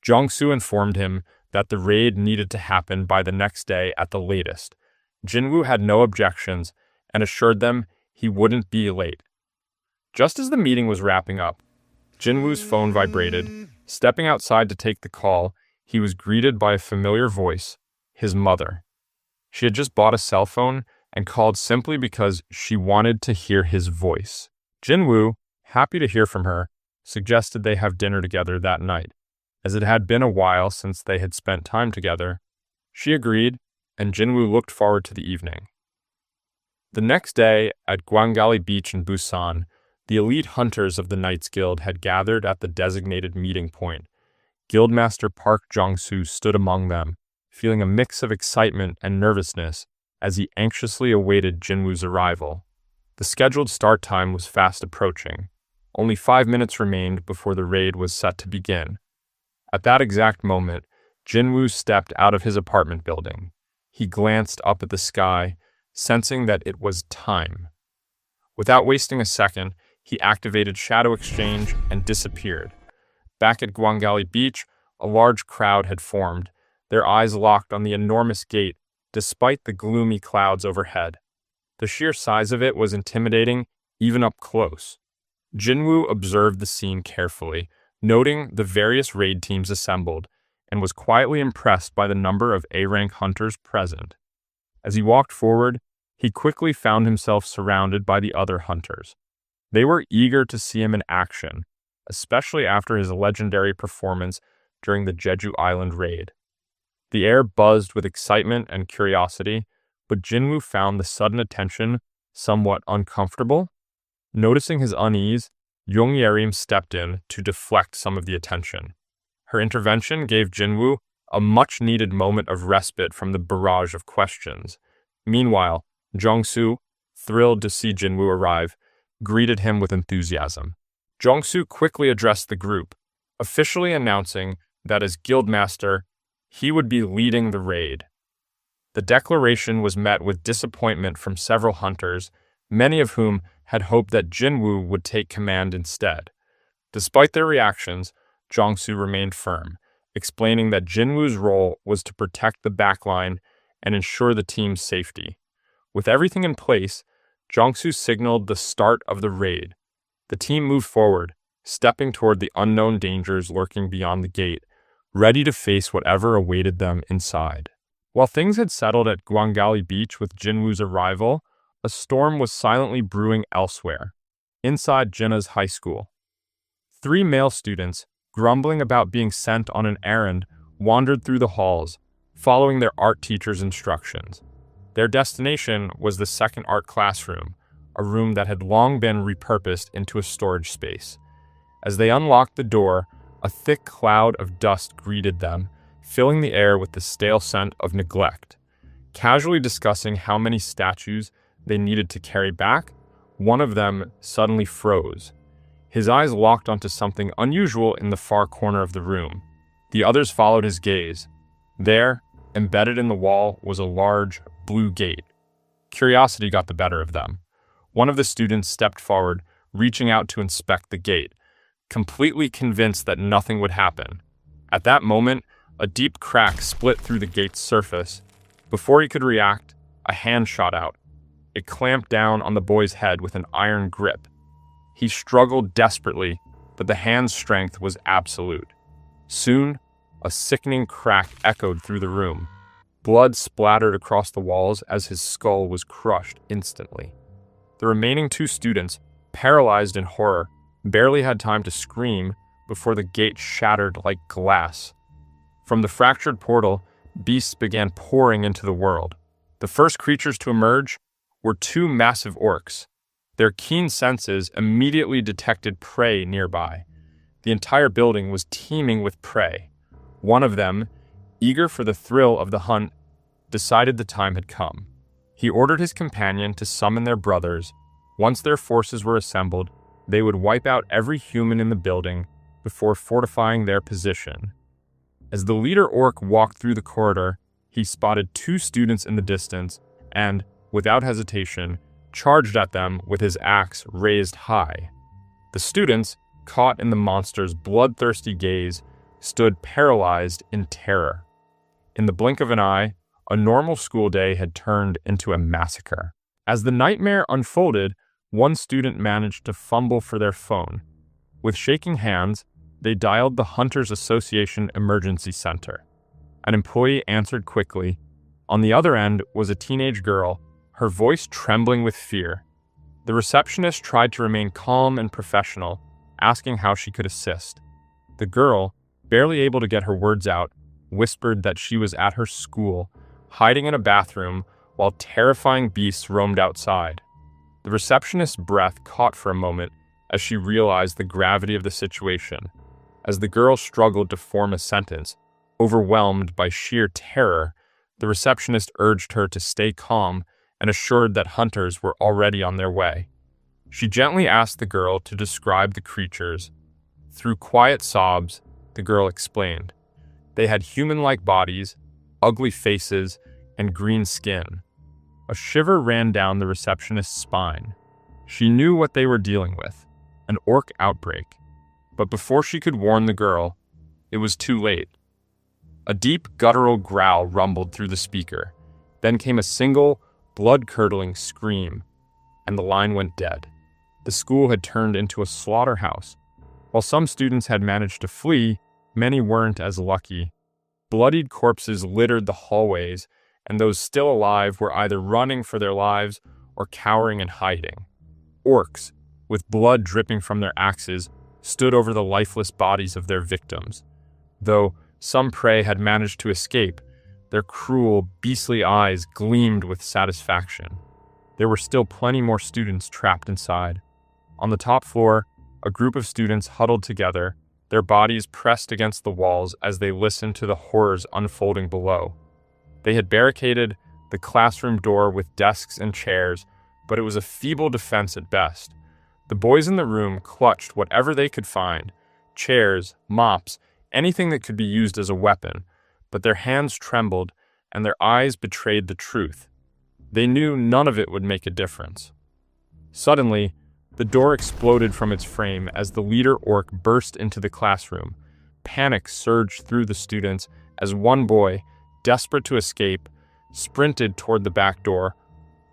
Jong-soo informed him that the raid needed to happen by the next day at the latest. Jinwoo had no objections and assured them he wouldn't be late. Just as the meeting was wrapping up, Jinwoo's phone vibrated. Stepping outside to take the call, he was greeted by a familiar voice, his mother. She had just bought a cell phone and called simply because she wanted to hear his voice. Jinwoo, happy to hear from her, suggested they have dinner together that night. As it had been a while since they had spent time together, she agreed, and Jinwoo looked forward to the evening. The next day, at Gwangali Beach in Busan, the elite hunters of the Knights Guild had gathered at the designated meeting point. Guildmaster Park Jong-soo stood among them, feeling a mix of excitement and nervousness as he anxiously awaited Jinwoo's arrival. The scheduled start time was fast approaching. Only 5 minutes remained before the raid was set to begin. At that exact moment, Jinwoo stepped out of his apartment building. He glanced up at the sky, sensing that it was time. Without wasting a second, he activated Shadow Exchange and disappeared. Back at Gwangali Beach, a large crowd had formed, their eyes locked on the enormous gate despite the gloomy clouds overhead. The sheer size of it was intimidating, even up close. Jinwoo observed the scene carefully, noting the various raid teams assembled, and was quietly impressed by the number of A-rank hunters present. As he walked forward, he quickly found himself surrounded by the other hunters. They were eager to see him in action, especially after his legendary performance during the Jeju Island raid. The air buzzed with excitement and curiosity, but Jinwoo found the sudden attention somewhat uncomfortable. Noticing his unease, Jung Yerim stepped in to deflect some of the attention. Her intervention gave Jinwoo a much-needed moment of respite from the barrage of questions. Meanwhile, Jong-soo, thrilled to see Jinwoo arrive, greeted him with enthusiasm. Jong-soo quickly addressed the group, officially announcing that as Guildmaster, He would be leading the raid. The declaration was met with disappointment from several hunters, many of whom had hoped that Jinwoo would take command instead. Despite their reactions, Jong-soo remained firm, explaining that Jinwoo's role was to protect the backline and ensure the team's safety. With everything in place, Jong-soo signaled the start of the raid. The team moved forward, stepping toward the unknown dangers lurking beyond the gate, ready to face whatever awaited them inside. While things had settled at Gwangali Beach with Jinwoo's arrival, a storm was silently brewing elsewhere, inside Jinah's high school. 3 male students, grumbling about being sent on an errand, wandered through the halls, following their art teacher's instructions. Their destination was the second art classroom, a room that had long been repurposed into a storage space. As they unlocked the door, a thick cloud of dust greeted them, filling the air with the stale scent of neglect. Casually discussing how many statues they needed to carry back, one of them suddenly froze. His eyes locked onto something unusual in the far corner of the room. The others followed his gaze. There, embedded in the wall, was a large, blue gate. Curiosity got the better of them. One of the students stepped forward, reaching out to inspect the gate, completely convinced that nothing would happen. At that moment, a deep crack split through the gate's surface. Before he could react, a hand shot out. It clamped down on the boy's head with an iron grip. He struggled desperately, but the hand's strength was absolute. Soon, a sickening crack echoed through the room. Blood splattered across the walls as his skull was crushed instantly. The remaining 2 students, paralyzed in horror, barely had time to scream before the gate shattered like glass. From the fractured portal, beasts began pouring into the world. The first creatures to emerge were 2 massive orcs. Their keen senses immediately detected prey nearby. The entire building was teeming with prey. One of them, eager for the thrill of the hunt, decided the time had come. He ordered his companion to summon their brothers. Once their forces were assembled, they would wipe out every human in the building before fortifying their position. As the leader orc walked through the corridor, he spotted 2 students in the distance and, without hesitation, charged at them with his axe raised high. The students, caught in the monster's bloodthirsty gaze, stood paralyzed in terror. In the blink of an eye, a normal school day had turned into a massacre. As the nightmare unfolded, one student managed to fumble for their phone. With shaking hands, they dialed the Hunters Association Emergency Center. An employee answered quickly. On the other end was a teenage girl, her voice trembling with fear. The receptionist tried to remain calm and professional, asking how she could assist. The girl, barely able to get her words out, whispered that she was at her school, hiding in a bathroom while terrifying beasts roamed outside. The receptionist's breath caught for a moment as she realized the gravity of the situation. As the girl struggled to form a sentence, overwhelmed by sheer terror, the receptionist urged her to stay calm and assured that hunters were already on their way. She gently asked the girl to describe the creatures. Through quiet sobs, the girl explained. They had human-like bodies, ugly faces, and green skin. A shiver ran down the receptionist's spine. She knew what they were dealing with, an orc outbreak. But before she could warn the girl, it was too late. A deep, guttural growl rumbled through the speaker. Then came a single, blood-curdling scream, and the line went dead. The school had turned into a slaughterhouse. While some students had managed to flee, many weren't as lucky. Bloodied corpses littered the hallways, and those still alive were either running for their lives or cowering and hiding. Orcs, with blood dripping from their axes, stood over the lifeless bodies of their victims. Though some prey had managed to escape, their cruel, beastly eyes gleamed with satisfaction. There were still plenty more students trapped inside. On the top floor, a group of students huddled together, their bodies pressed against the walls as they listened to the horrors unfolding below. They had barricaded the classroom door with desks and chairs, but it was a feeble defense at best. The boys in the room clutched whatever they could find, chairs, mops, anything that could be used as a weapon, but their hands trembled and their eyes betrayed the truth. They knew none of it would make a difference. Suddenly, the door exploded from its frame as the leader orc burst into the classroom. Panic surged through the students as one boy, desperate to escape, sprinted toward the back door,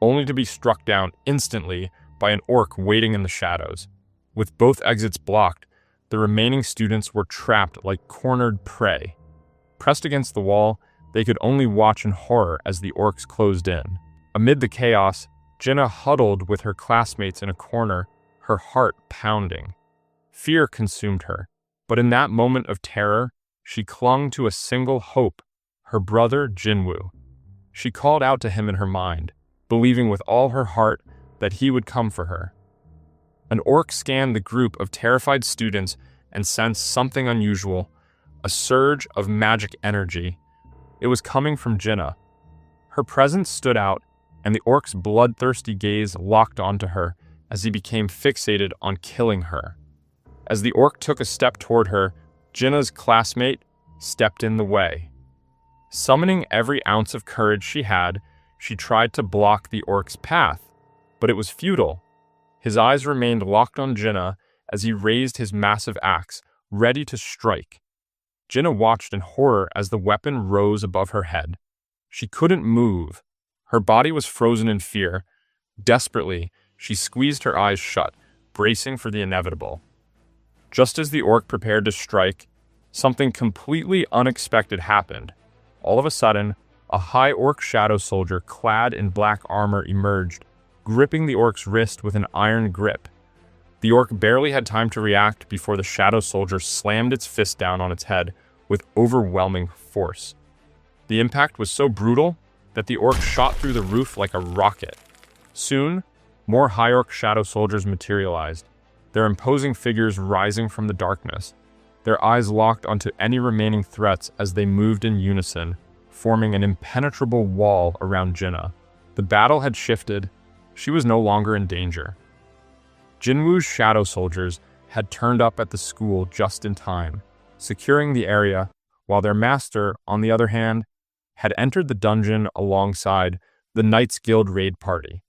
only to be struck down instantly by an orc waiting in the shadows. With both exits blocked, the remaining students were trapped like cornered prey. Pressed against the wall, they could only watch in horror as the orcs closed in. Amid the chaos, Jinah huddled with her classmates in a corner, her heart pounding. Fear consumed her, but in that moment of terror, she clung to a single hope, her brother Jinwoo. She called out to him in her mind, believing with all her heart that he would come for her. An orc scanned the group of terrified students and sensed something unusual, a surge of magic energy. It was coming from Jinah. Her presence stood out, and the orc's bloodthirsty gaze locked onto her as he became fixated on killing her. As the orc took a step toward her, Jinnah's classmate stepped in the way. Summoning every ounce of courage she had, she tried to block the orc's path, but it was futile. His eyes remained locked on Jinah as he raised his massive axe, ready to strike. Jinah watched in horror as the weapon rose above her head. She couldn't move. Her body was frozen in fear. Desperately, she squeezed her eyes shut, bracing for the inevitable. Just as the orc prepared to strike, something completely unexpected happened. All of a sudden, a high orc shadow soldier clad in black armor emerged, gripping the orc's wrist with an iron grip. The orc barely had time to react before the shadow soldier slammed its fist down on its head with overwhelming force. The impact was so brutal that the orc shot through the roof like a rocket. Soon, more high orc shadow soldiers materialized, their imposing figures rising from the darkness, their eyes locked onto any remaining threats as they moved in unison, forming an impenetrable wall around Jinah. The battle had shifted. She was no longer in danger. Jinwoo's shadow soldiers had turned up at the school just in time, securing the area, while their master, on the other hand, had entered the dungeon alongside the Knights Guild raid party.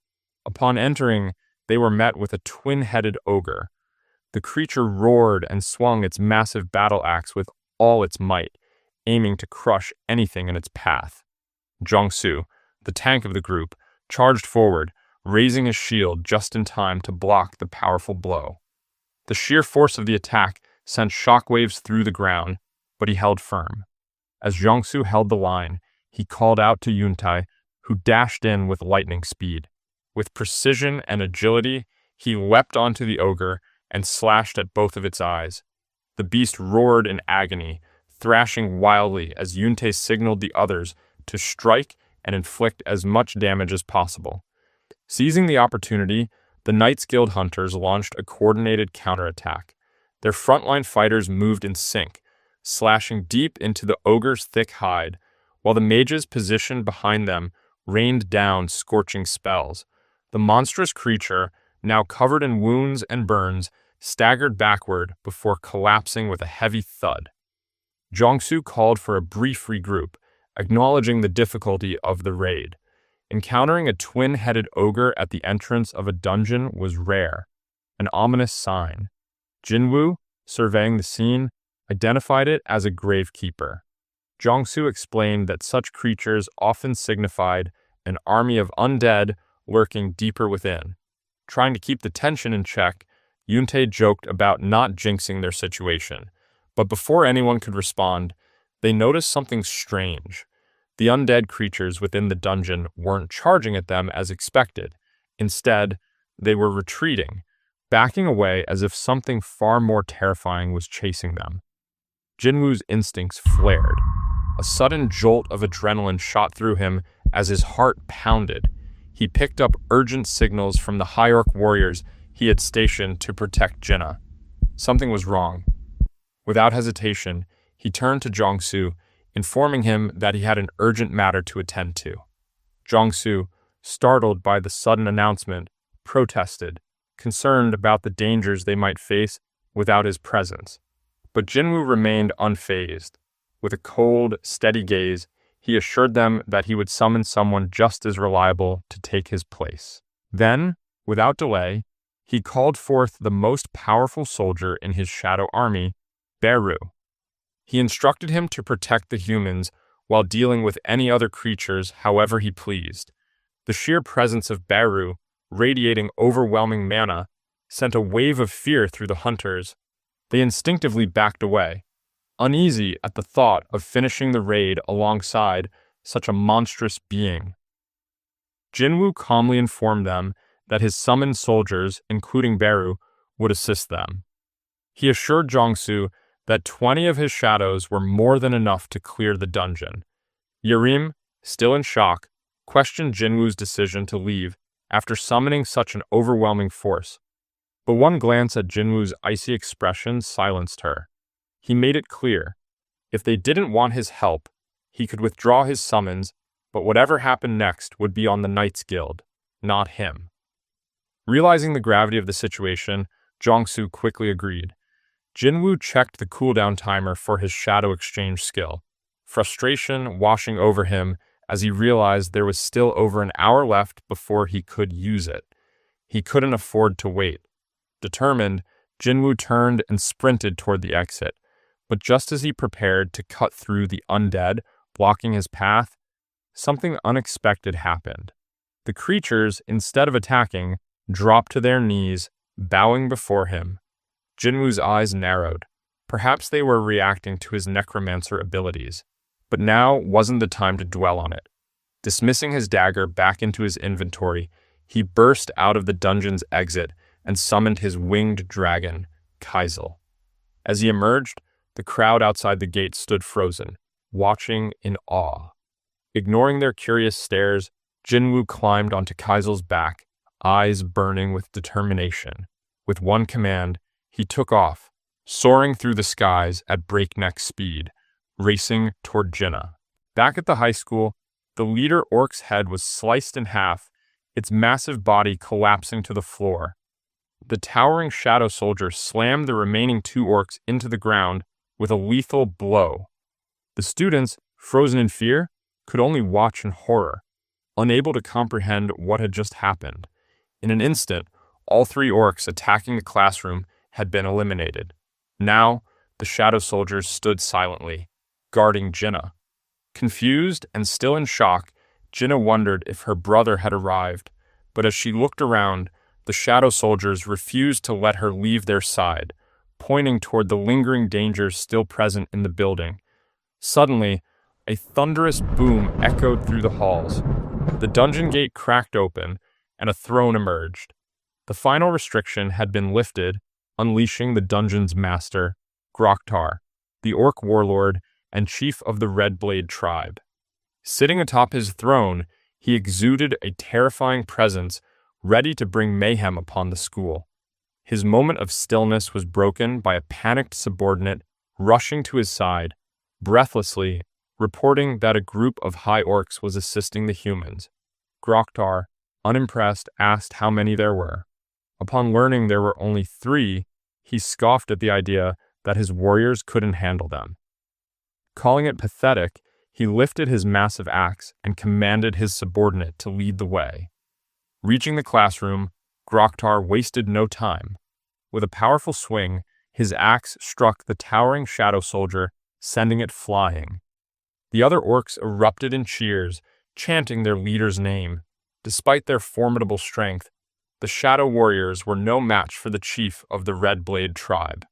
Upon entering, they were met with a twin-headed ogre. The creature roared and swung its massive battle axe with all its might, aiming to crush anything in its path. Jong-soo, the tank of the group, charged forward, raising his shield just in time to block the powerful blow. The sheer force of the attack sent shockwaves through the ground, but he held firm. As Jong-soo held the line, he called out to Yuntai, who dashed in with lightning speed. With precision and agility, he leapt onto the ogre and slashed at both of its eyes. The beast roared in agony, thrashing wildly as Yuntai signaled the others to strike and inflict as much damage as possible. Seizing the opportunity, the Knights Guild hunters launched a coordinated counterattack. Their frontline fighters moved in sync, slashing deep into the ogre's thick hide, while the mages positioned behind them rained down scorching spells. The monstrous creature, now covered in wounds and burns, staggered backward before collapsing with a heavy thud. Jong-soo called for a brief regroup, acknowledging the difficulty of the raid. Encountering a twin-headed ogre at the entrance of a dungeon was rare, an ominous sign. Jinwoo, surveying the scene, identified it as a gravekeeper. Jong-soo explained that such creatures often signified an army of undead lurking deeper within. Trying to keep the tension in check, Yuntai joked about not jinxing their situation, but before anyone could respond, they noticed something strange. The undead creatures within the dungeon weren't charging at them as expected. Instead, they were retreating, backing away as if something far more terrifying was chasing them. Jinwoo's instincts flared. A sudden jolt of adrenaline shot through him as his heart pounded. He picked up urgent signals from the High Orc warriors he had stationed to protect Jinah. Something was wrong. Without hesitation, he turned to Jong-soo, informing him that he had an urgent matter to attend to. Jong-soo, startled by the sudden announcement, protested, concerned about the dangers they might face without his presence. But Jinwoo remained unfazed. With a cold, steady gaze, he assured them that he would summon someone just as reliable to take his place. Then, without delay, he called forth the most powerful soldier in his shadow army, Beru. He instructed him to protect the humans while dealing with any other creatures however he pleased. The sheer presence of Beru, radiating overwhelming mana, sent a wave of fear through the hunters. They instinctively backed away, uneasy at the thought of finishing the raid alongside such a monstrous being. Jinwoo calmly informed them that his summoned soldiers, including Beru, would assist them. He assured Jongsu that 20 of his shadows were more than enough to clear the dungeon. Yerim, still in shock, questioned Jinwoo's decision to leave after summoning such an overwhelming force. But one glance at Jinwoo's icy expression silenced her. He made it clear, if they didn't want his help, he could withdraw his summons, but whatever happened next would be on the Knights Guild, not him. Realizing the gravity of the situation, Jongsu quickly agreed. Jinwoo checked the cooldown timer for his shadow exchange skill, frustration washing over him as he realized there was still over an hour left before he could use it. He couldn't afford to wait. Determined, Jinwoo turned and sprinted toward the exit, but just as he prepared to cut through the undead, blocking his path, something unexpected happened. The creatures, instead of attacking, dropped to their knees, bowing before him. Jinwoo's eyes narrowed. Perhaps they were reacting to his necromancer abilities, but now wasn't the time to dwell on it. Dismissing his dagger back into his inventory, he burst out of the dungeon's exit and summoned his winged dragon, Kaizel. As he emerged, the crowd outside the gate stood frozen, watching in awe. Ignoring their curious stares, Jinwoo climbed onto Kaizel's back, eyes burning with determination. With one command, he took off, soaring through the skies at breakneck speed, racing toward Jinah. Back at the high school, the leader Orc's head was sliced in half, its massive body collapsing to the floor. The towering shadow soldier slammed the remaining 2 orcs into the ground with a lethal blow. The students, frozen in fear, could only watch in horror, unable to comprehend what had just happened. In an instant, all 3 orcs attacking the classroom had been eliminated. Now, the shadow soldiers stood silently, guarding Jinah. Confused and still in shock, Jinah wondered if her brother had arrived, but as she looked around, the shadow soldiers refused to let her leave their side, pointing toward the lingering dangers still present in the building. Suddenly, a thunderous boom echoed through the halls. The dungeon gate cracked open, and a throne emerged. The final restriction had been lifted, unleashing the dungeon's master, Groktar, the orc warlord and chief of the Red Blade tribe. Sitting atop his throne, he exuded a terrifying presence, ready to bring mayhem upon the school. His moment of stillness was broken by a panicked subordinate rushing to his side, breathlessly reporting that a group of high orcs was assisting the humans. Groktar, unimpressed, asked how many there were. Upon learning there were only 3, he scoffed at the idea that his warriors couldn't handle them. Calling it pathetic, he lifted his massive axe and commanded his subordinate to lead the way. Reaching the classroom, Groktar wasted no time. With a powerful swing, his axe struck the towering shadow soldier, sending it flying. The other orcs erupted in cheers, chanting their leader's name. Despite their formidable strength, the shadow warriors were no match for the chief of the Red Blade tribe.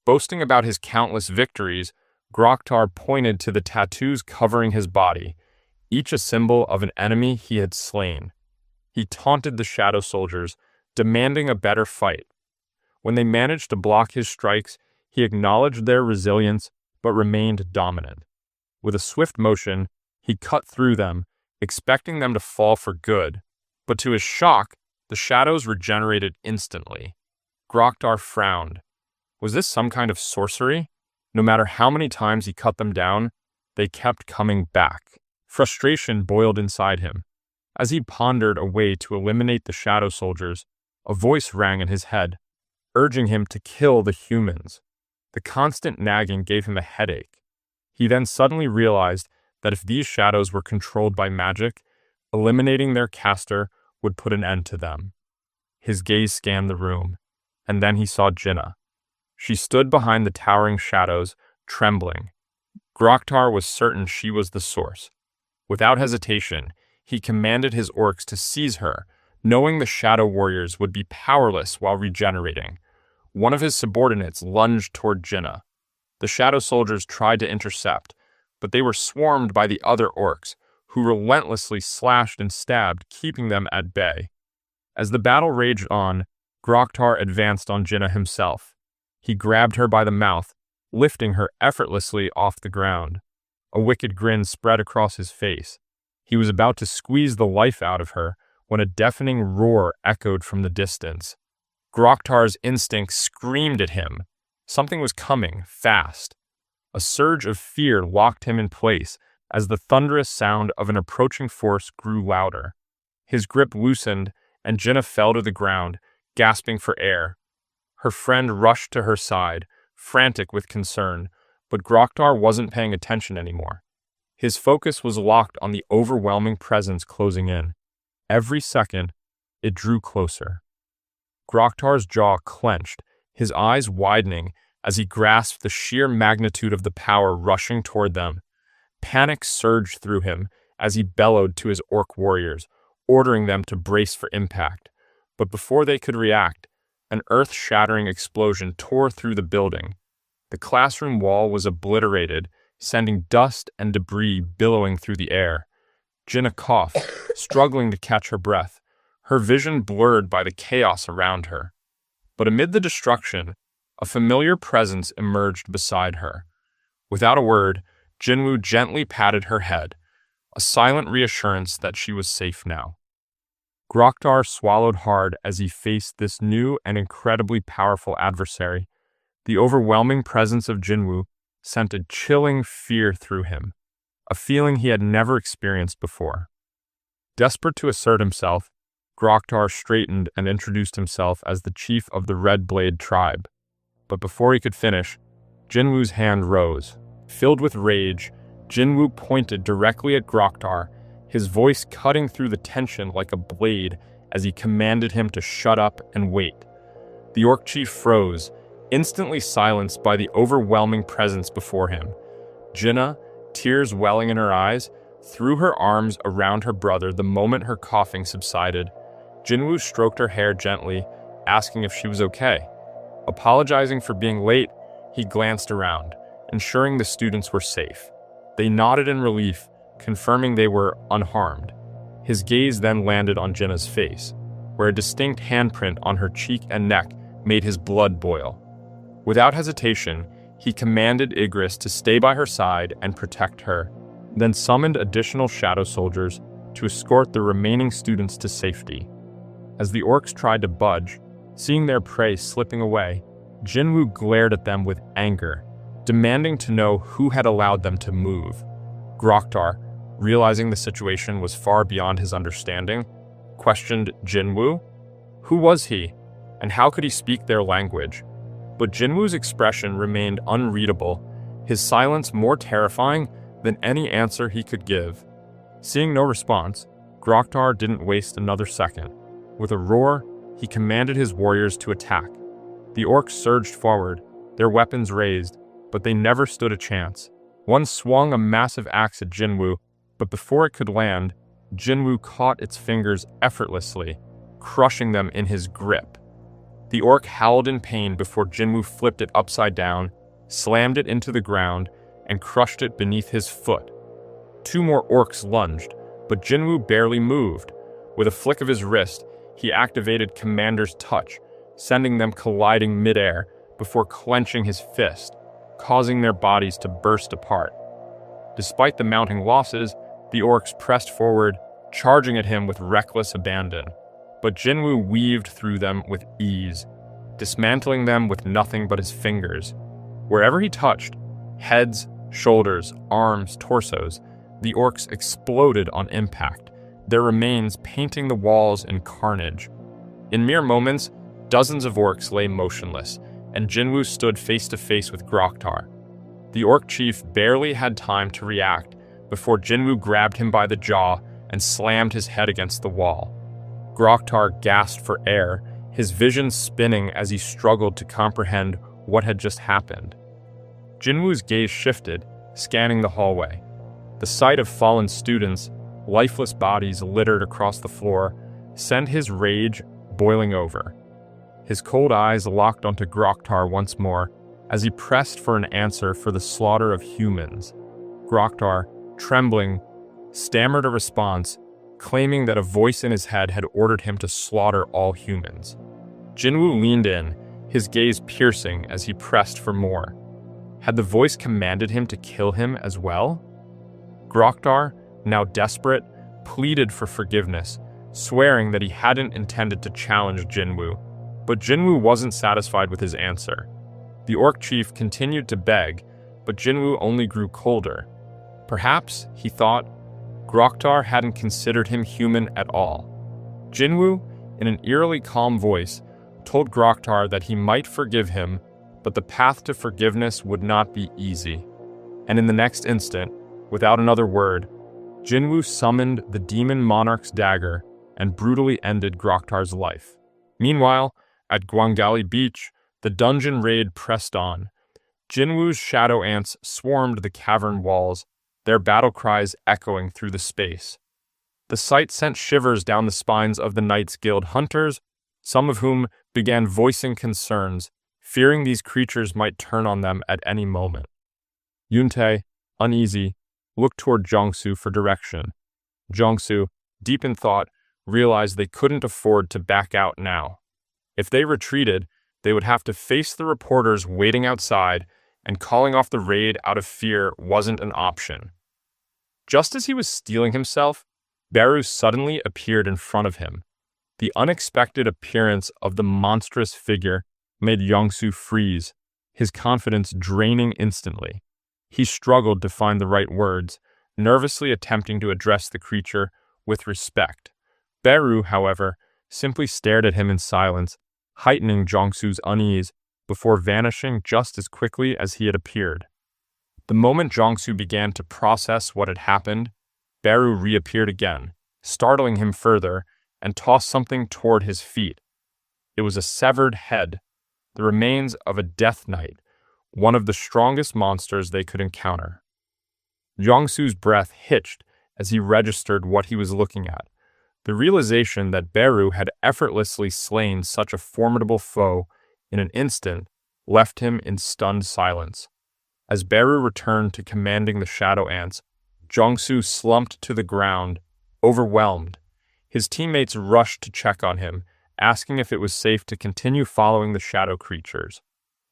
Boasting about his countless victories, Groktar pointed to the tattoos covering his body, each a symbol of an enemy he had slain. He taunted the shadow soldiers, demanding a better fight. When they managed to block his strikes, he acknowledged their resilience but remained dominant. With a swift motion, he cut through them, expecting them to fall for good. But to his shock, the shadows regenerated instantly. Groktar frowned. Was this some kind of sorcery? No matter how many times he cut them down, they kept coming back. Frustration boiled inside him. As he pondered a way to eliminate the shadow soldiers, a voice rang in his head, urging him to kill the humans. The constant nagging gave him a headache. He then suddenly realized that if these shadows were controlled by magic, eliminating their caster would put an end to them. His gaze scanned the room, and then he saw Jinah. She stood behind the towering shadows, trembling. Groktar was certain she was the source. Without hesitation, he commanded his orcs to seize her, knowing the shadow warriors would be powerless while regenerating. One of his subordinates lunged toward Jinah. The shadow soldiers tried to intercept, but they were swarmed by the other orcs, who relentlessly slashed and stabbed, keeping them at bay. As the battle raged on, Groktar advanced on Jinah himself. He grabbed her by the mouth, lifting her effortlessly off the ground. A wicked grin spread across his face. He was about to squeeze the life out of her when a deafening roar echoed from the distance. Groktar's instincts screamed at him. Something was coming, fast. A surge of fear locked him in place as the thunderous sound of an approaching force grew louder. His grip loosened, and Jinah fell to the ground, gasping for air. Her friend rushed to her side, frantic with concern, but Groktar wasn't paying attention anymore. His focus was locked on the overwhelming presence closing in. Every second, it drew closer. Groktar's jaw clenched, his eyes widening as he grasped the sheer magnitude of the power rushing toward them. Panic surged through him as he bellowed to his orc warriors, ordering them to brace for impact. But before they could react, an earth-shattering explosion tore through the building. The classroom wall was obliterated, sending dust and debris billowing through the air. Jinah coughed, struggling to catch her breath, her vision blurred by the chaos around her. But amid the destruction, a familiar presence emerged beside her. Without a word, Jinwoo gently patted her head, a silent reassurance that she was safe now. Groktar swallowed hard as he faced this new and incredibly powerful adversary. The overwhelming presence of Jinwoo sent a chilling fear through him, a feeling he had never experienced before. Desperate to assert himself, Groktar straightened and introduced himself as the chief of the Red Blade tribe. But before he could finish, Jinwoo's hand rose. Filled with rage, Jinwoo pointed directly at Groktar, his voice cutting through the tension like a blade as he commanded him to shut up and wait. The orc chief froze, instantly silenced by the overwhelming presence before him. Jinah, tears welling in her eyes, threw her arms around her brother the moment her coughing subsided. Jinwoo stroked her hair gently, asking if she was okay. Apologizing for being late, he glanced around, ensuring the students were safe. They nodded in relief, confirming they were unharmed. His gaze then landed on Jinnah's face, where a distinct handprint on her cheek and neck made his blood boil. Without hesitation, he commanded Igris to stay by her side and protect her, then summoned additional shadow soldiers to escort the remaining students to safety. As the orcs tried to budge, seeing their prey slipping away, Jinwoo glared at them with anger, demanding to know who had allowed them to move. Groktar, realizing the situation was far beyond his understanding, questioned Jinwoo. Who was he, and how could he speak their language? But Jinwoo's expression remained unreadable, his silence more terrifying than any answer he could give. Seeing no response, Groktar didn't waste another second. With a roar, he commanded his warriors to attack. The orcs surged forward, their weapons raised, but they never stood a chance. One swung a massive axe at Jinwoo, but before it could land, Jinwoo caught its fingers effortlessly, crushing them in his grip. The orc howled in pain before Jinwoo flipped it upside down, slammed it into the ground, and crushed it beneath his foot. Two more orcs lunged, but Jinwoo barely moved. With a flick of his wrist, he activated Commander's Touch, sending them colliding midair before clenching his fist, causing their bodies to burst apart. Despite the mounting losses, the orcs pressed forward, charging at him with reckless abandon. But Jinwoo weaved through them with ease, dismantling them with nothing but his fingers. Wherever he touched, heads, shoulders, arms, torsos, the orcs exploded on impact, their remains painting the walls in carnage. In mere moments, dozens of orcs lay motionless, and Jinwoo stood face to face with Groktar. The Orc chief barely had time to react before Jinwoo grabbed him by the jaw and slammed his head against the wall. Groktar gasped for air, his vision spinning as he struggled to comprehend what had just happened. Jinwoo's gaze shifted, scanning the hallway. The sight of fallen students, lifeless bodies littered across the floor, sent his rage boiling over. His cold eyes locked onto Groktar once more as he pressed for an answer for the slaughter of humans. Groktar, trembling, stammered a response, claiming that a voice in his head had ordered him to slaughter all humans. Jinwoo leaned in, his gaze piercing as he pressed for more. Had the voice commanded him to kill him as well? Groktar, now desperate, pleaded for forgiveness, swearing that he hadn't intended to challenge Jinwoo. But Jinwoo wasn't satisfied with his answer. The Orc chief continued to beg, but Jinwoo only grew colder. Perhaps, he thought, Groktar hadn't considered him human at all. Jinwoo, in an eerily calm voice, told Groktar that he might forgive him, but the path to forgiveness would not be easy. And in the next instant, without another word, Jinwoo summoned the demon Monarch's dagger and brutally ended Groktar's life. Meanwhile, at Gwangali Beach, the dungeon raid pressed on. Jinwoo's shadow ants swarmed the cavern walls, their battle cries echoing through the space. The sight sent shivers down the spines of the Knights Guild hunters, some of whom began voicing concerns, fearing these creatures might turn on them at any moment. Yuntae, uneasy, looked toward Jongsu for direction. Jongsu, deep in thought, realized they couldn't afford to back out now. If they retreated, they would have to face the reporters waiting outside, and calling off the raid out of fear wasn't an option. Just as he was steeling himself, Beru suddenly appeared in front of him. The unexpected appearance of the monstrous figure made Jongsu freeze, his confidence draining instantly. He struggled to find the right words, nervously attempting to address the creature with respect. Beru, however, simply stared at him in silence, heightening Jongsu's unease before vanishing just as quickly as he had appeared. The moment Jongsu began to process what had happened, Beru reappeared again, startling him further, and tossed something toward his feet. It was a severed head, the remains of a death knight, one of the strongest monsters they could encounter. Jongsu's breath hitched as he registered what he was looking at. The realization that Beru had effortlessly slain such a formidable foe in an instant left him in stunned silence. As Beru returned to commanding the shadow ants, Jongsu slumped to the ground, overwhelmed. His teammates rushed to check on him, asking if it was safe to continue following the shadow creatures.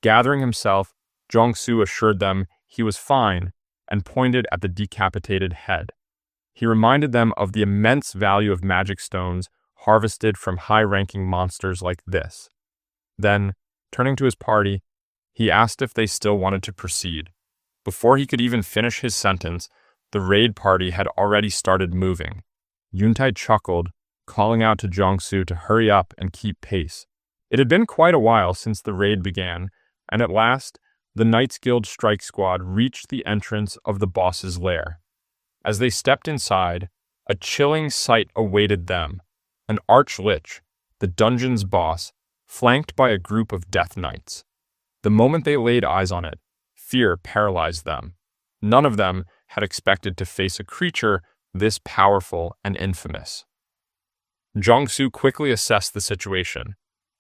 Gathering himself, Jongsu assured them he was fine and pointed at the decapitated head. He reminded them of the immense value of magic stones harvested from high-ranking monsters like this. Then, turning to his party, he asked if they still wanted to proceed. Before he could even finish his sentence, the raid party had already started moving. Yuntae chuckled, calling out to Jongsu to hurry up and keep pace. It had been quite a while since the raid began, and at last, the Knights Guild strike squad reached the entrance of the boss's lair. As they stepped inside, a chilling sight awaited them. An arch-lich, the dungeon's boss, flanked by a group of death knights. The moment they laid eyes on it, fear paralyzed them. None of them had expected to face a creature this powerful and infamous. Jongsu quickly assessed the situation.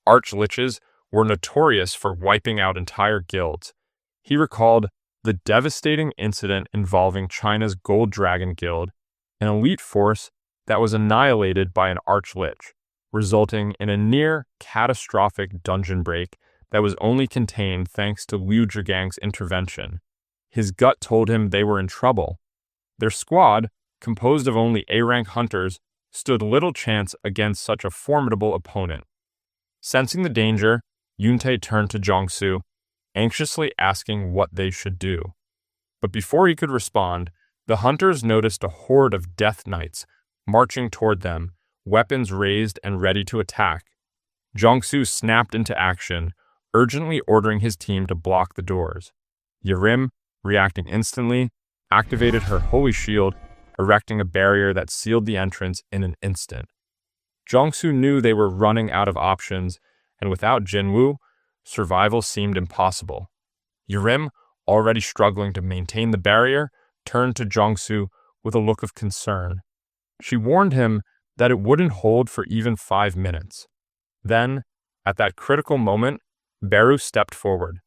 Arch-liches were notorious for wiping out entire guilds. He recalled the devastating incident involving China's Gold Dragon Guild, an elite force that was annihilated by an arch-lich, resulting in a near-catastrophic dungeon break that was only contained thanks to Liu Zhigang's intervention. His gut told him they were in trouble. Their squad, composed of only A-rank hunters, stood little chance against such a formidable opponent. Sensing the danger, Yuntae turned to Jongsu, anxiously asking what they should do. But before he could respond, the hunters noticed a horde of death knights marching toward them, weapons raised and ready to attack. Jongsu snapped into action, urgently ordering his team to block the doors. Yerim, reacting instantly, activated her holy shield, erecting a barrier that sealed the entrance in an instant. Jongsu knew they were running out of options, and without Jinwoo, survival seemed impossible. Yurim, already struggling to maintain the barrier, turned to Jongsu with a look of concern. She warned him that it wouldn't hold for even 5 minutes. Then, at that critical moment, Beru stepped forward.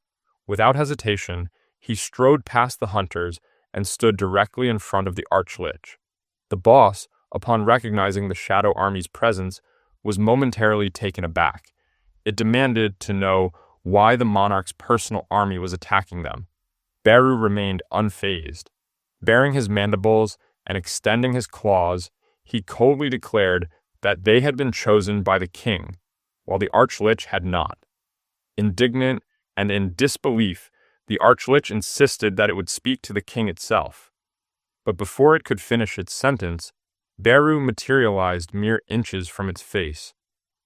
Without hesitation, he strode past the hunters and stood directly in front of the Archlich. The boss, upon recognizing the Shadow Army's presence, was momentarily taken aback. It demanded to know why the Monarchs' personal army was attacking them. Beru remained unfazed. Baring his mandibles and extending his claws, he coldly declared that they had been chosen by the king, while the Archlich had not. Indignant and in disbelief, the Archlich insisted that it would speak to the king itself. But before it could finish its sentence, Beru materialized mere inches from its face.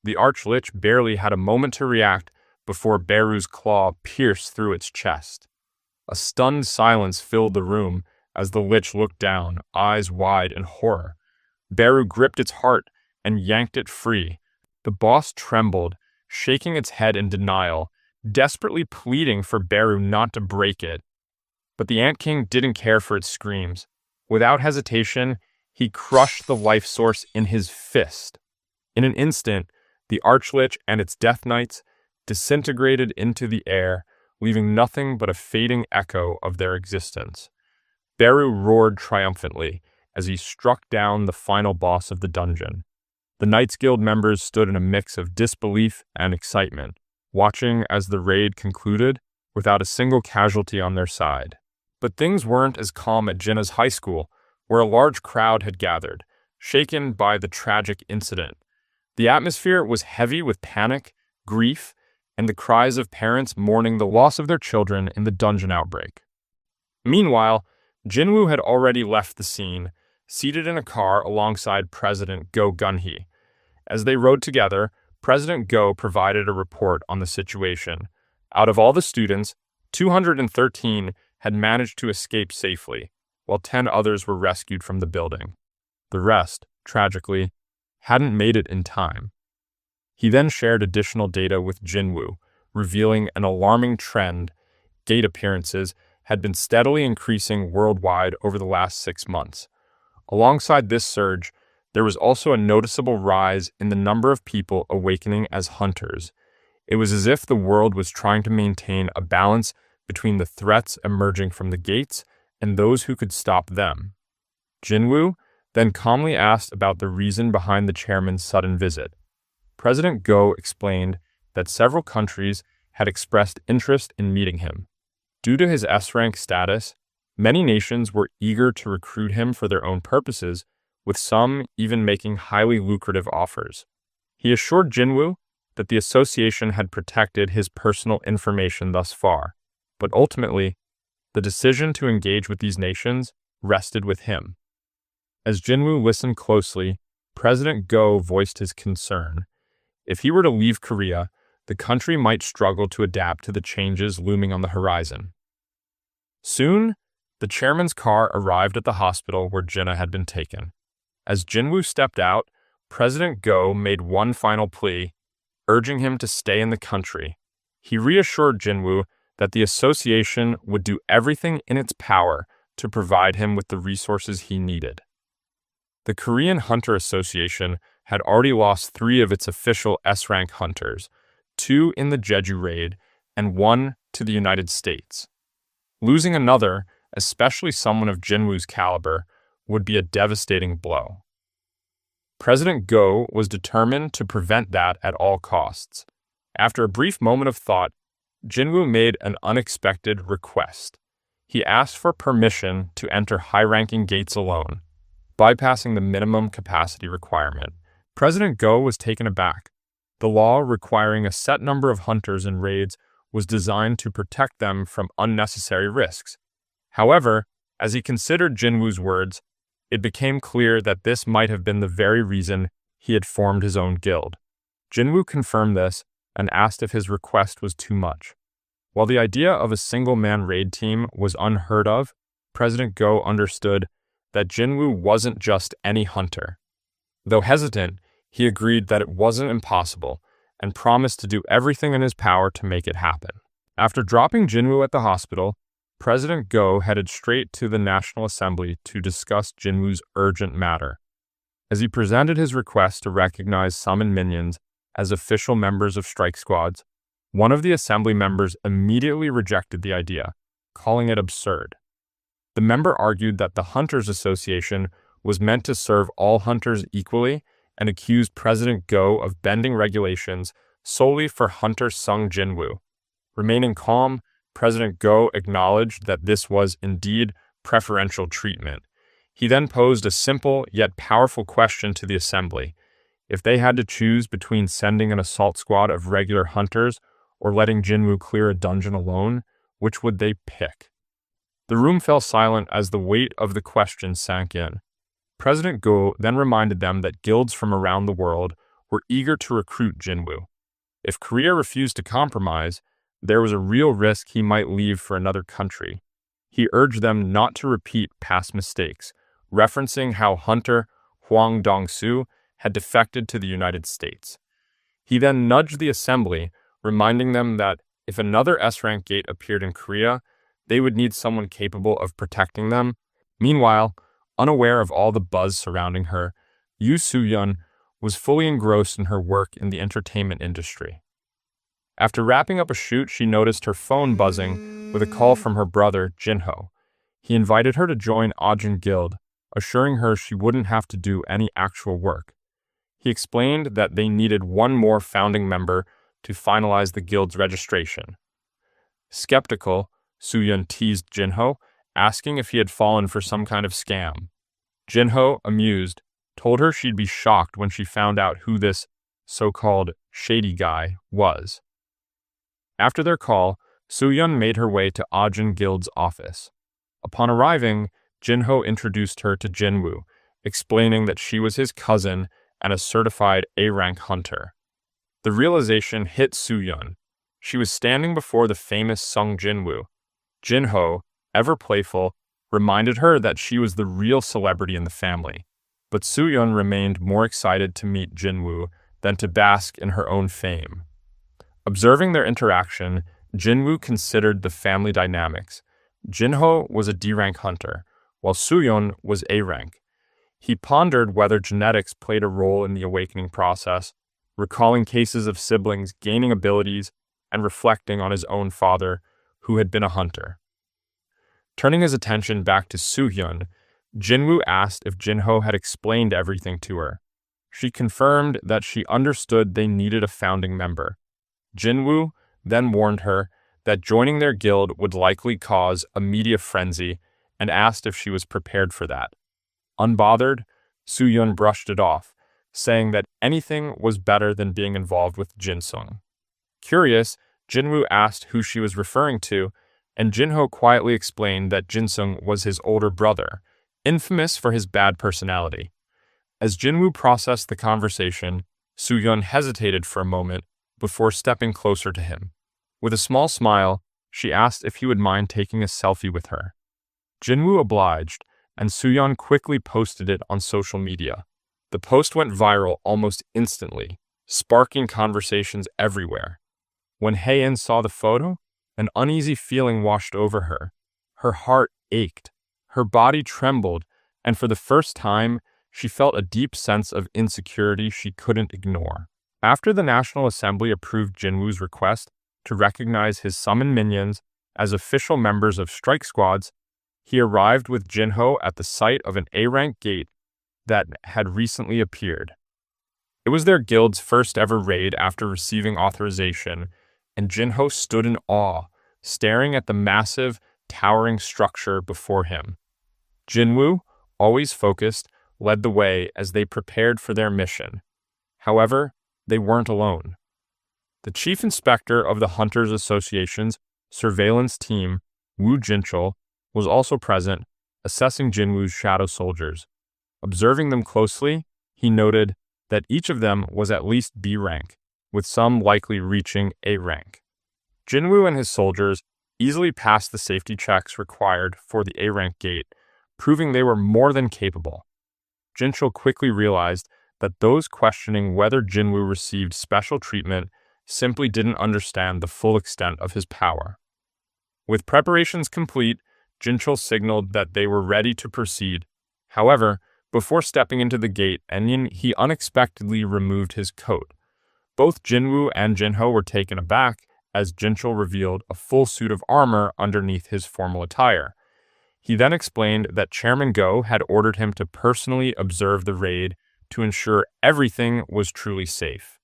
The Archlich barely had a moment to react before Beru's claw pierced through its chest. A stunned silence filled the room as the Lich looked down, eyes wide in horror. Beru gripped its heart and yanked it free. The boss trembled, shaking its head in denial, desperately pleading for Beru not to break it. But the Ant King didn't care for its screams. Without hesitation, he crushed the life source in his fist. In an instant, the Archlich and its Death Knights disintegrated into the air, leaving nothing but a fading echo of their existence. Beru roared triumphantly as he struck down the final boss of the dungeon. The Knights Guild members stood in a mix of disbelief and excitement, watching as the raid concluded without a single casualty on their side. But things weren't as calm at Jinah's high school, where a large crowd had gathered, shaken by the tragic incident. The atmosphere was heavy with panic, grief, and the cries of parents mourning the loss of their children in the dungeon outbreak. Meanwhile, Jinwoo had already left the scene, seated in a car alongside President Go Gunhee. As they rode together, President Go provided a report on the situation. Out of all the students, 213 had managed to escape safely, while 10 others were rescued from the building. The rest, tragically, hadn't made it in time. He then shared additional data with Jinwoo, revealing an alarming trend. Gate appearances had been steadily increasing worldwide over the last 6 months. Alongside this surge, there was also a noticeable rise in the number of people awakening as hunters. It was as if the world was trying to maintain a balance between the threats emerging from the gates and those who could stop them. Jinwoo then calmly asked about the reason behind the chairman's sudden visit. President Go explained that several countries had expressed interest in meeting him. Due to his S-rank status, many nations were eager to recruit him for their own purposes, with some even making highly lucrative offers. He assured Jinwoo that the association had protected his personal information thus far, but ultimately, the decision to engage with these nations rested with him. As Jinwoo listened closely, President Go voiced his concern. If he were to leave Korea, the country might struggle to adapt to the changes looming on the horizon. Soon, the chairman's car arrived at the hospital where Jinah had been taken. As Jinwoo stepped out, President Go made one final plea, urging him to stay in the country. He reassured Jinwoo that the association would do everything in its power to provide him with the resources he needed. The Korean Hunter Association had already lost 3 of its official S-rank hunters, 2 in the Jeju Raid, and 1 to the United States. Losing another, especially someone of Jinwoo's caliber, would be a devastating blow. President Go was determined to prevent that at all costs. After a brief moment of thought, Jinwoo made an unexpected request. He asked for permission to enter high-ranking gates alone, bypassing the minimum capacity requirement. President Go was taken aback. The law requiring a set number of hunters in raids was designed to protect them from unnecessary risks. However, as he considered Jinwoo's words, it became clear that this might have been the very reason he had formed his own guild. Jinwoo confirmed this and asked if his request was too much. While the idea of a single-man raid team was unheard of, President Go understood that Jinwoo wasn't just any hunter. Though hesitant, he agreed that it wasn't impossible and promised to do everything in his power to make it happen. After dropping Jinwoo at the hospital, President Go headed straight to the National Assembly to discuss Jinwoo's urgent matter. As he presented his request to recognize summoned minions as official members of strike squads, one of the assembly members immediately rejected the idea, calling it absurd. The member argued that the Hunters Association was meant to serve all hunters equally and accused President Go of bending regulations solely for Hunter Sung Jinwoo. Remaining calm, President Go acknowledged that this was indeed preferential treatment. He then posed a simple yet powerful question to the assembly. If they had to choose between sending an assault squad of regular hunters or letting Jinwoo clear a dungeon alone, which would they pick? The room fell silent as the weight of the question sank in. President Go then reminded them that guilds from around the world were eager to recruit Jinwoo. If Korea refused to compromise, there was a real risk he might leave for another country. He urged them not to repeat past mistakes, referencing how Hunter Hwang Dong-soo had defected to the United States. He then nudged the assembly, reminding them that if another S-rank gate appeared in Korea, they would need someone capable of protecting them. Meanwhile, unaware of all the buzz surrounding her, Yoo Soo-yeon was fully engrossed in her work in the entertainment industry. After wrapping up a shoot, she noticed her phone buzzing with a call from her brother, Jinho. He invited her to join Ahjin Guild, assuring her she wouldn't have to do any actual work. He explained that they needed one more founding member to finalize the guild's registration. Skeptical, Soo-yeon teased Jinho, asking if he had fallen for some kind of scam. Jinho, amused, told her she'd be shocked when she found out who this so-called shady guy was. After their call, Soo-yeon made her way to Ahjin Guild's office. Upon arriving, Jinho introduced her to Jinwoo, explaining that she was his cousin and a certified A-rank hunter. The realization hit Soo-yeon. She was standing before the famous Sung Jinwoo. Jinho, ever playful, reminded her that she was the real celebrity in the family, but Soo-yeon remained more excited to meet Jinwoo than to bask in her own fame. Observing their interaction, Jinwoo considered the family dynamics. Jinho was a D-rank hunter, while Soo-yeon was A-rank. He pondered whether genetics played a role in the awakening process, recalling cases of siblings gaining abilities and reflecting on his own father, who had been a hunter. Turning his attention back to Soo-yeon, Jinwoo asked if Jinho had explained everything to her. She confirmed that she understood they needed a founding member. Jinwoo then warned her that joining their guild would likely cause a media frenzy and asked if she was prepared for that. Unbothered, Soo-yeon brushed it off, saying that anything was better than being involved with Jinsung. Curious, Jinwoo asked who she was referring to, and Jinho quietly explained that Jinsung was his older brother, infamous for his bad personality. As Jinwoo processed the conversation, Soo-yeon hesitated for a moment before stepping closer to him. With a small smile, she asked if he would mind taking a selfie with her. Jinwoo obliged, and Soo-yeon quickly posted it on social media. The post went viral almost instantly, sparking conversations everywhere. When Hae-in saw the photo, an uneasy feeling washed over her. Her heart ached, her body trembled, and for the first time, she felt a deep sense of insecurity she couldn't ignore. After the National Assembly approved Jinwoo's request to recognize his summoned minions as official members of strike squads, he arrived with Jinho at the site of an A-rank gate that had recently appeared. It was their guild's first ever raid after receiving authorization, and Jinho stood in awe, staring at the massive, towering structure before him. Jinwoo, always focused, led the way as they prepared for their mission. However, they weren't alone. The chief inspector of the Hunters Association's surveillance team, Woo Jinchul, was also present, assessing Jinwoo's shadow soldiers. Observing them closely, he noted that each of them was at least B rank, with some likely reaching A rank. Jinwoo and his soldiers easily passed the safety checks required for the A-rank gate, proving they were more than capable. Jinchul quickly realized that those questioning whether Jinwoo received special treatment simply didn't understand the full extent of his power. With preparations complete, Jinchul signaled that they were ready to proceed. However, before stepping into the gate, he unexpectedly removed his coat. Both Jinwoo and Jinho were taken aback as Jinchul revealed a full suit of armor underneath his formal attire. He then explained that Chairman Go had ordered him to personally observe the raid to ensure everything was truly safe.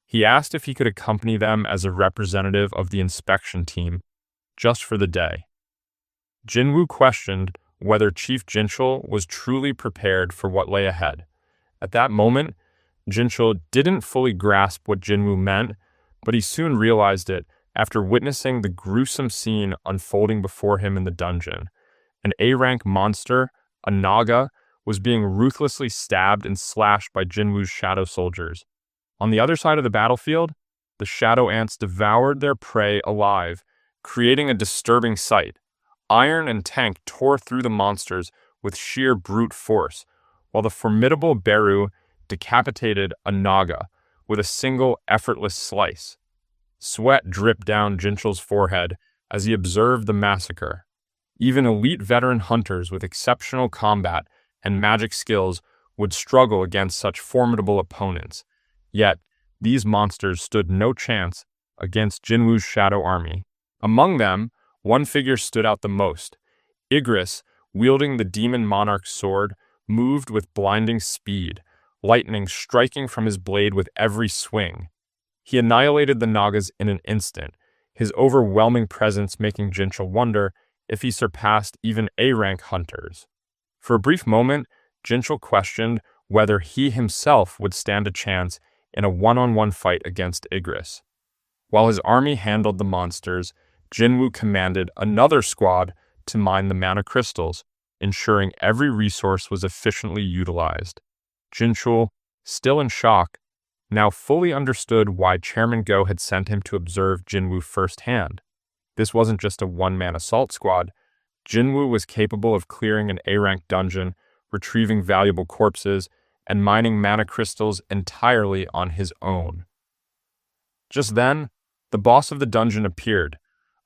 He asked if he could accompany them as a representative of the inspection team, just for the day. Jinwoo questioned whether Chief Jinchul was truly prepared for what lay ahead. At that moment, Jinchul didn't fully grasp what Jinwoo meant, but he soon realized it after witnessing the gruesome scene unfolding before him in the dungeon. An A-rank monster, a Naga, was being ruthlessly stabbed and slashed by Jinwoo's shadow soldiers. On the other side of the battlefield, the shadow ants devoured their prey alive, creating a disturbing sight. Iron and Tank tore through the monsters with sheer brute force, while the formidable Beru decapitated a Naga with a single effortless slice. Sweat dripped down Jinchul's forehead as he observed the massacre. Even elite veteran hunters with exceptional combat and magic skills would struggle against such formidable opponents. Yet, these monsters stood no chance against Jinwoo's shadow army. Among them, one figure stood out the most. Igris, wielding the demon monarch's sword, moved with blinding speed, lightning striking from his blade with every swing. He annihilated the Nagas in an instant, his overwhelming presence making Jinchul wonder if he surpassed even A-rank hunters. For a brief moment, Jinchul questioned whether he himself would stand a chance in a one-on-one fight against Igris. While his army handled the monsters, Jinwoo commanded another squad to mine the mana crystals, ensuring every resource was efficiently utilized. Jinchul, still in shock, now fully understood why Chairman Go had sent him to observe Jinwoo firsthand. This wasn't just a one-man assault squad. Jinwoo was capable of clearing an A-rank dungeon, retrieving valuable corpses, and mining mana crystals entirely on his own. Just then, the boss of the dungeon appeared,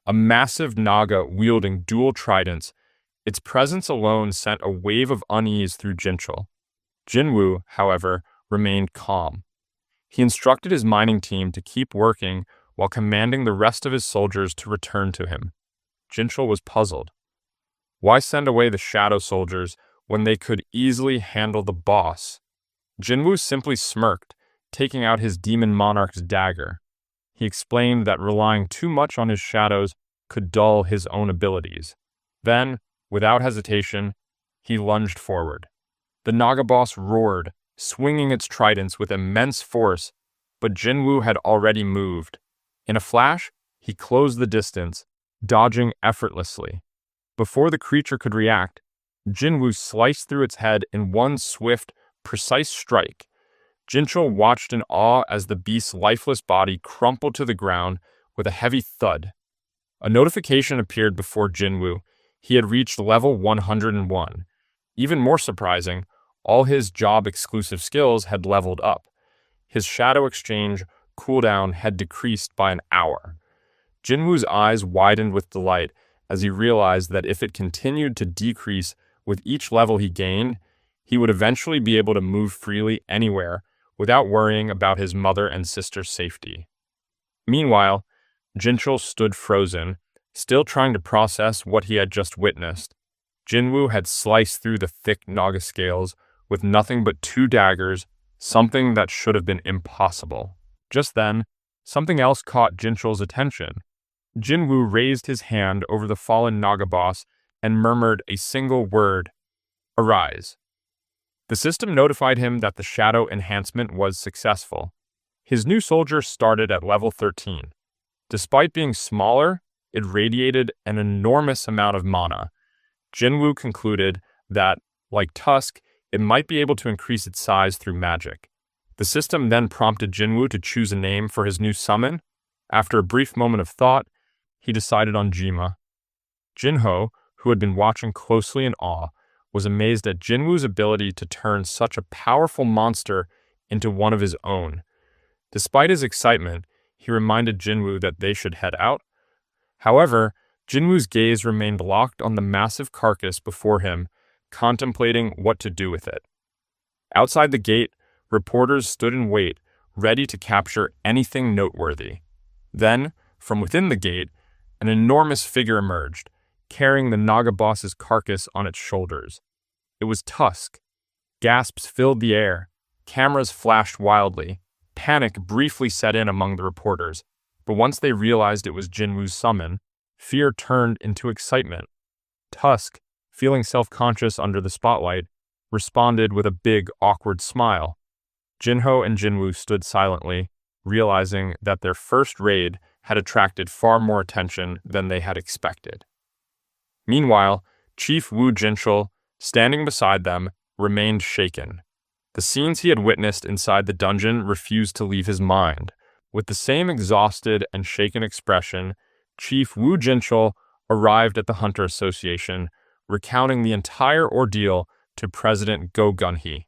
a massive Naga wielding dual tridents. Its presence alone sent a wave of unease through Jinchul. Jinwoo, however, remained calm. He instructed his mining team to keep working while commanding the rest of his soldiers to return to him. Jinchul was puzzled. Why send away the shadow soldiers when they could easily handle the boss? Jinwoo simply smirked, taking out his demon monarch's dagger. He explained that relying too much on his shadows could dull his own abilities. Then, without hesitation, he lunged forward. The Naga boss roared, swinging its tridents with immense force, but Jinwoo had already moved. In a flash, he closed the distance, dodging effortlessly. Before the creature could react, Jinwoo sliced through its head in one swift, precise strike. Jinchul watched in awe as the beast's lifeless body crumpled to the ground with a heavy thud. A notification appeared before Jinwoo. He had reached level 101. Even more surprising, all his job-exclusive skills had leveled up. His shadow exchange cooldown had decreased by an hour. Jinwoo's eyes widened with delight as he realized that if it continued to decrease with each level he gained, he would eventually be able to move freely anywhere without worrying about his mother and sister's safety. Meanwhile, Jinchul stood frozen, still trying to process what he had just witnessed. Jinwoo had sliced through the thick Naga scales with nothing but 2 daggers, something that should have been impossible. Just then, something else caught Jinchul's attention. Jinwoo raised his hand over the fallen Naga boss and murmured a single word, "Arise." The system notified him that the shadow enhancement was successful. His new soldier started at level 13. Despite being smaller, it radiated an enormous amount of mana. Jinwoo concluded that, like Tusk, it might be able to increase its size through magic. The system then prompted Jinwoo to choose a name for his new summon. After a brief moment of thought, he decided on Jinah. Jinho, who had been watching closely in awe, was amazed at Jinwoo's ability to turn such a powerful monster into one of his own. Despite his excitement, he reminded Jinwoo that they should head out. However, Jinwoo's gaze remained locked on the massive carcass before him, contemplating what to do with it. Outside the gate, reporters stood in wait, ready to capture anything noteworthy. Then, from within the gate, an enormous figure emerged, carrying the Naga boss's carcass on its shoulders. It was Tusk. Gasps filled the air. Cameras flashed wildly. Panic briefly set in among the reporters, but once they realized it was Jinwoo's summon, fear turned into excitement. Tusk, feeling self-conscious under the spotlight, responded with a big, awkward smile. Jinho and Jinwoo stood silently, realizing that their first raid had attracted far more attention than they had expected. Meanwhile, Chief Woo Jinchul, standing beside them, remained shaken. The scenes he had witnessed inside the dungeon refused to leave his mind. With the same exhausted and shaken expression, Chief Woo Jinchul arrived at the Hunter Association, recounting the entire ordeal to President Go Gun-hee.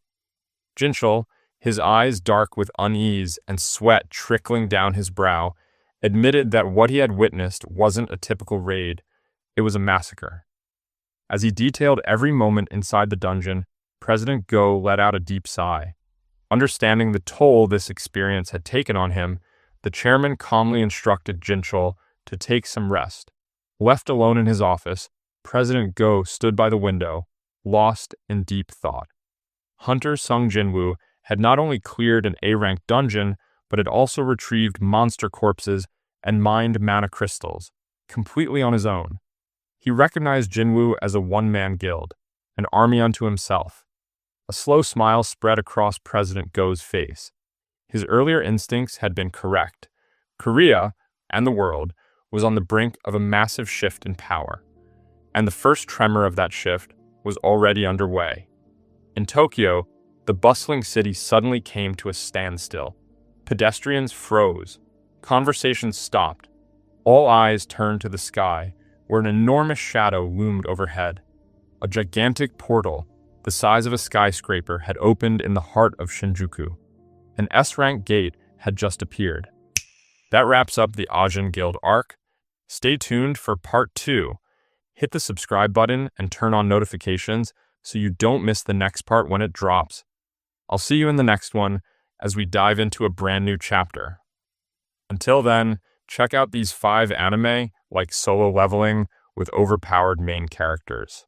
Jinchul, his eyes dark with unease and sweat trickling down his brow, admitted that what he had witnessed wasn't a typical raid, it was a massacre. As he detailed every moment inside the dungeon, President Go let out a deep sigh. Understanding the toll this experience had taken on him, the chairman calmly instructed Jinchul to take some rest. Left alone in his office, President Go stood by the window, lost in deep thought. Hunter Sung Jinwoo had not only cleared an A-rank dungeon, but had also retrieved monster corpses and mined mana crystals, completely on his own. He recognized Jinwoo as a one-man guild, an army unto himself. A slow smile spread across President Go's face. His earlier instincts had been correct. Korea, and the world, was on the brink of a massive shift in power. And the first tremor of that shift was already underway. In Tokyo, the bustling city suddenly came to a standstill. Pedestrians froze. Conversations stopped. All eyes turned to the sky, where an enormous shadow loomed overhead. A gigantic portal, the size of a skyscraper, had opened in the heart of Shinjuku. An S-rank gate had just appeared. That wraps up the Ahjin Guild arc. Stay tuned for part 2. Hit the subscribe button and turn on notifications so you don't miss the next part when it drops. I'll see you in the next one as we dive into a brand new chapter. Until then, check out these 5 anime like Solo Leveling with overpowered main characters.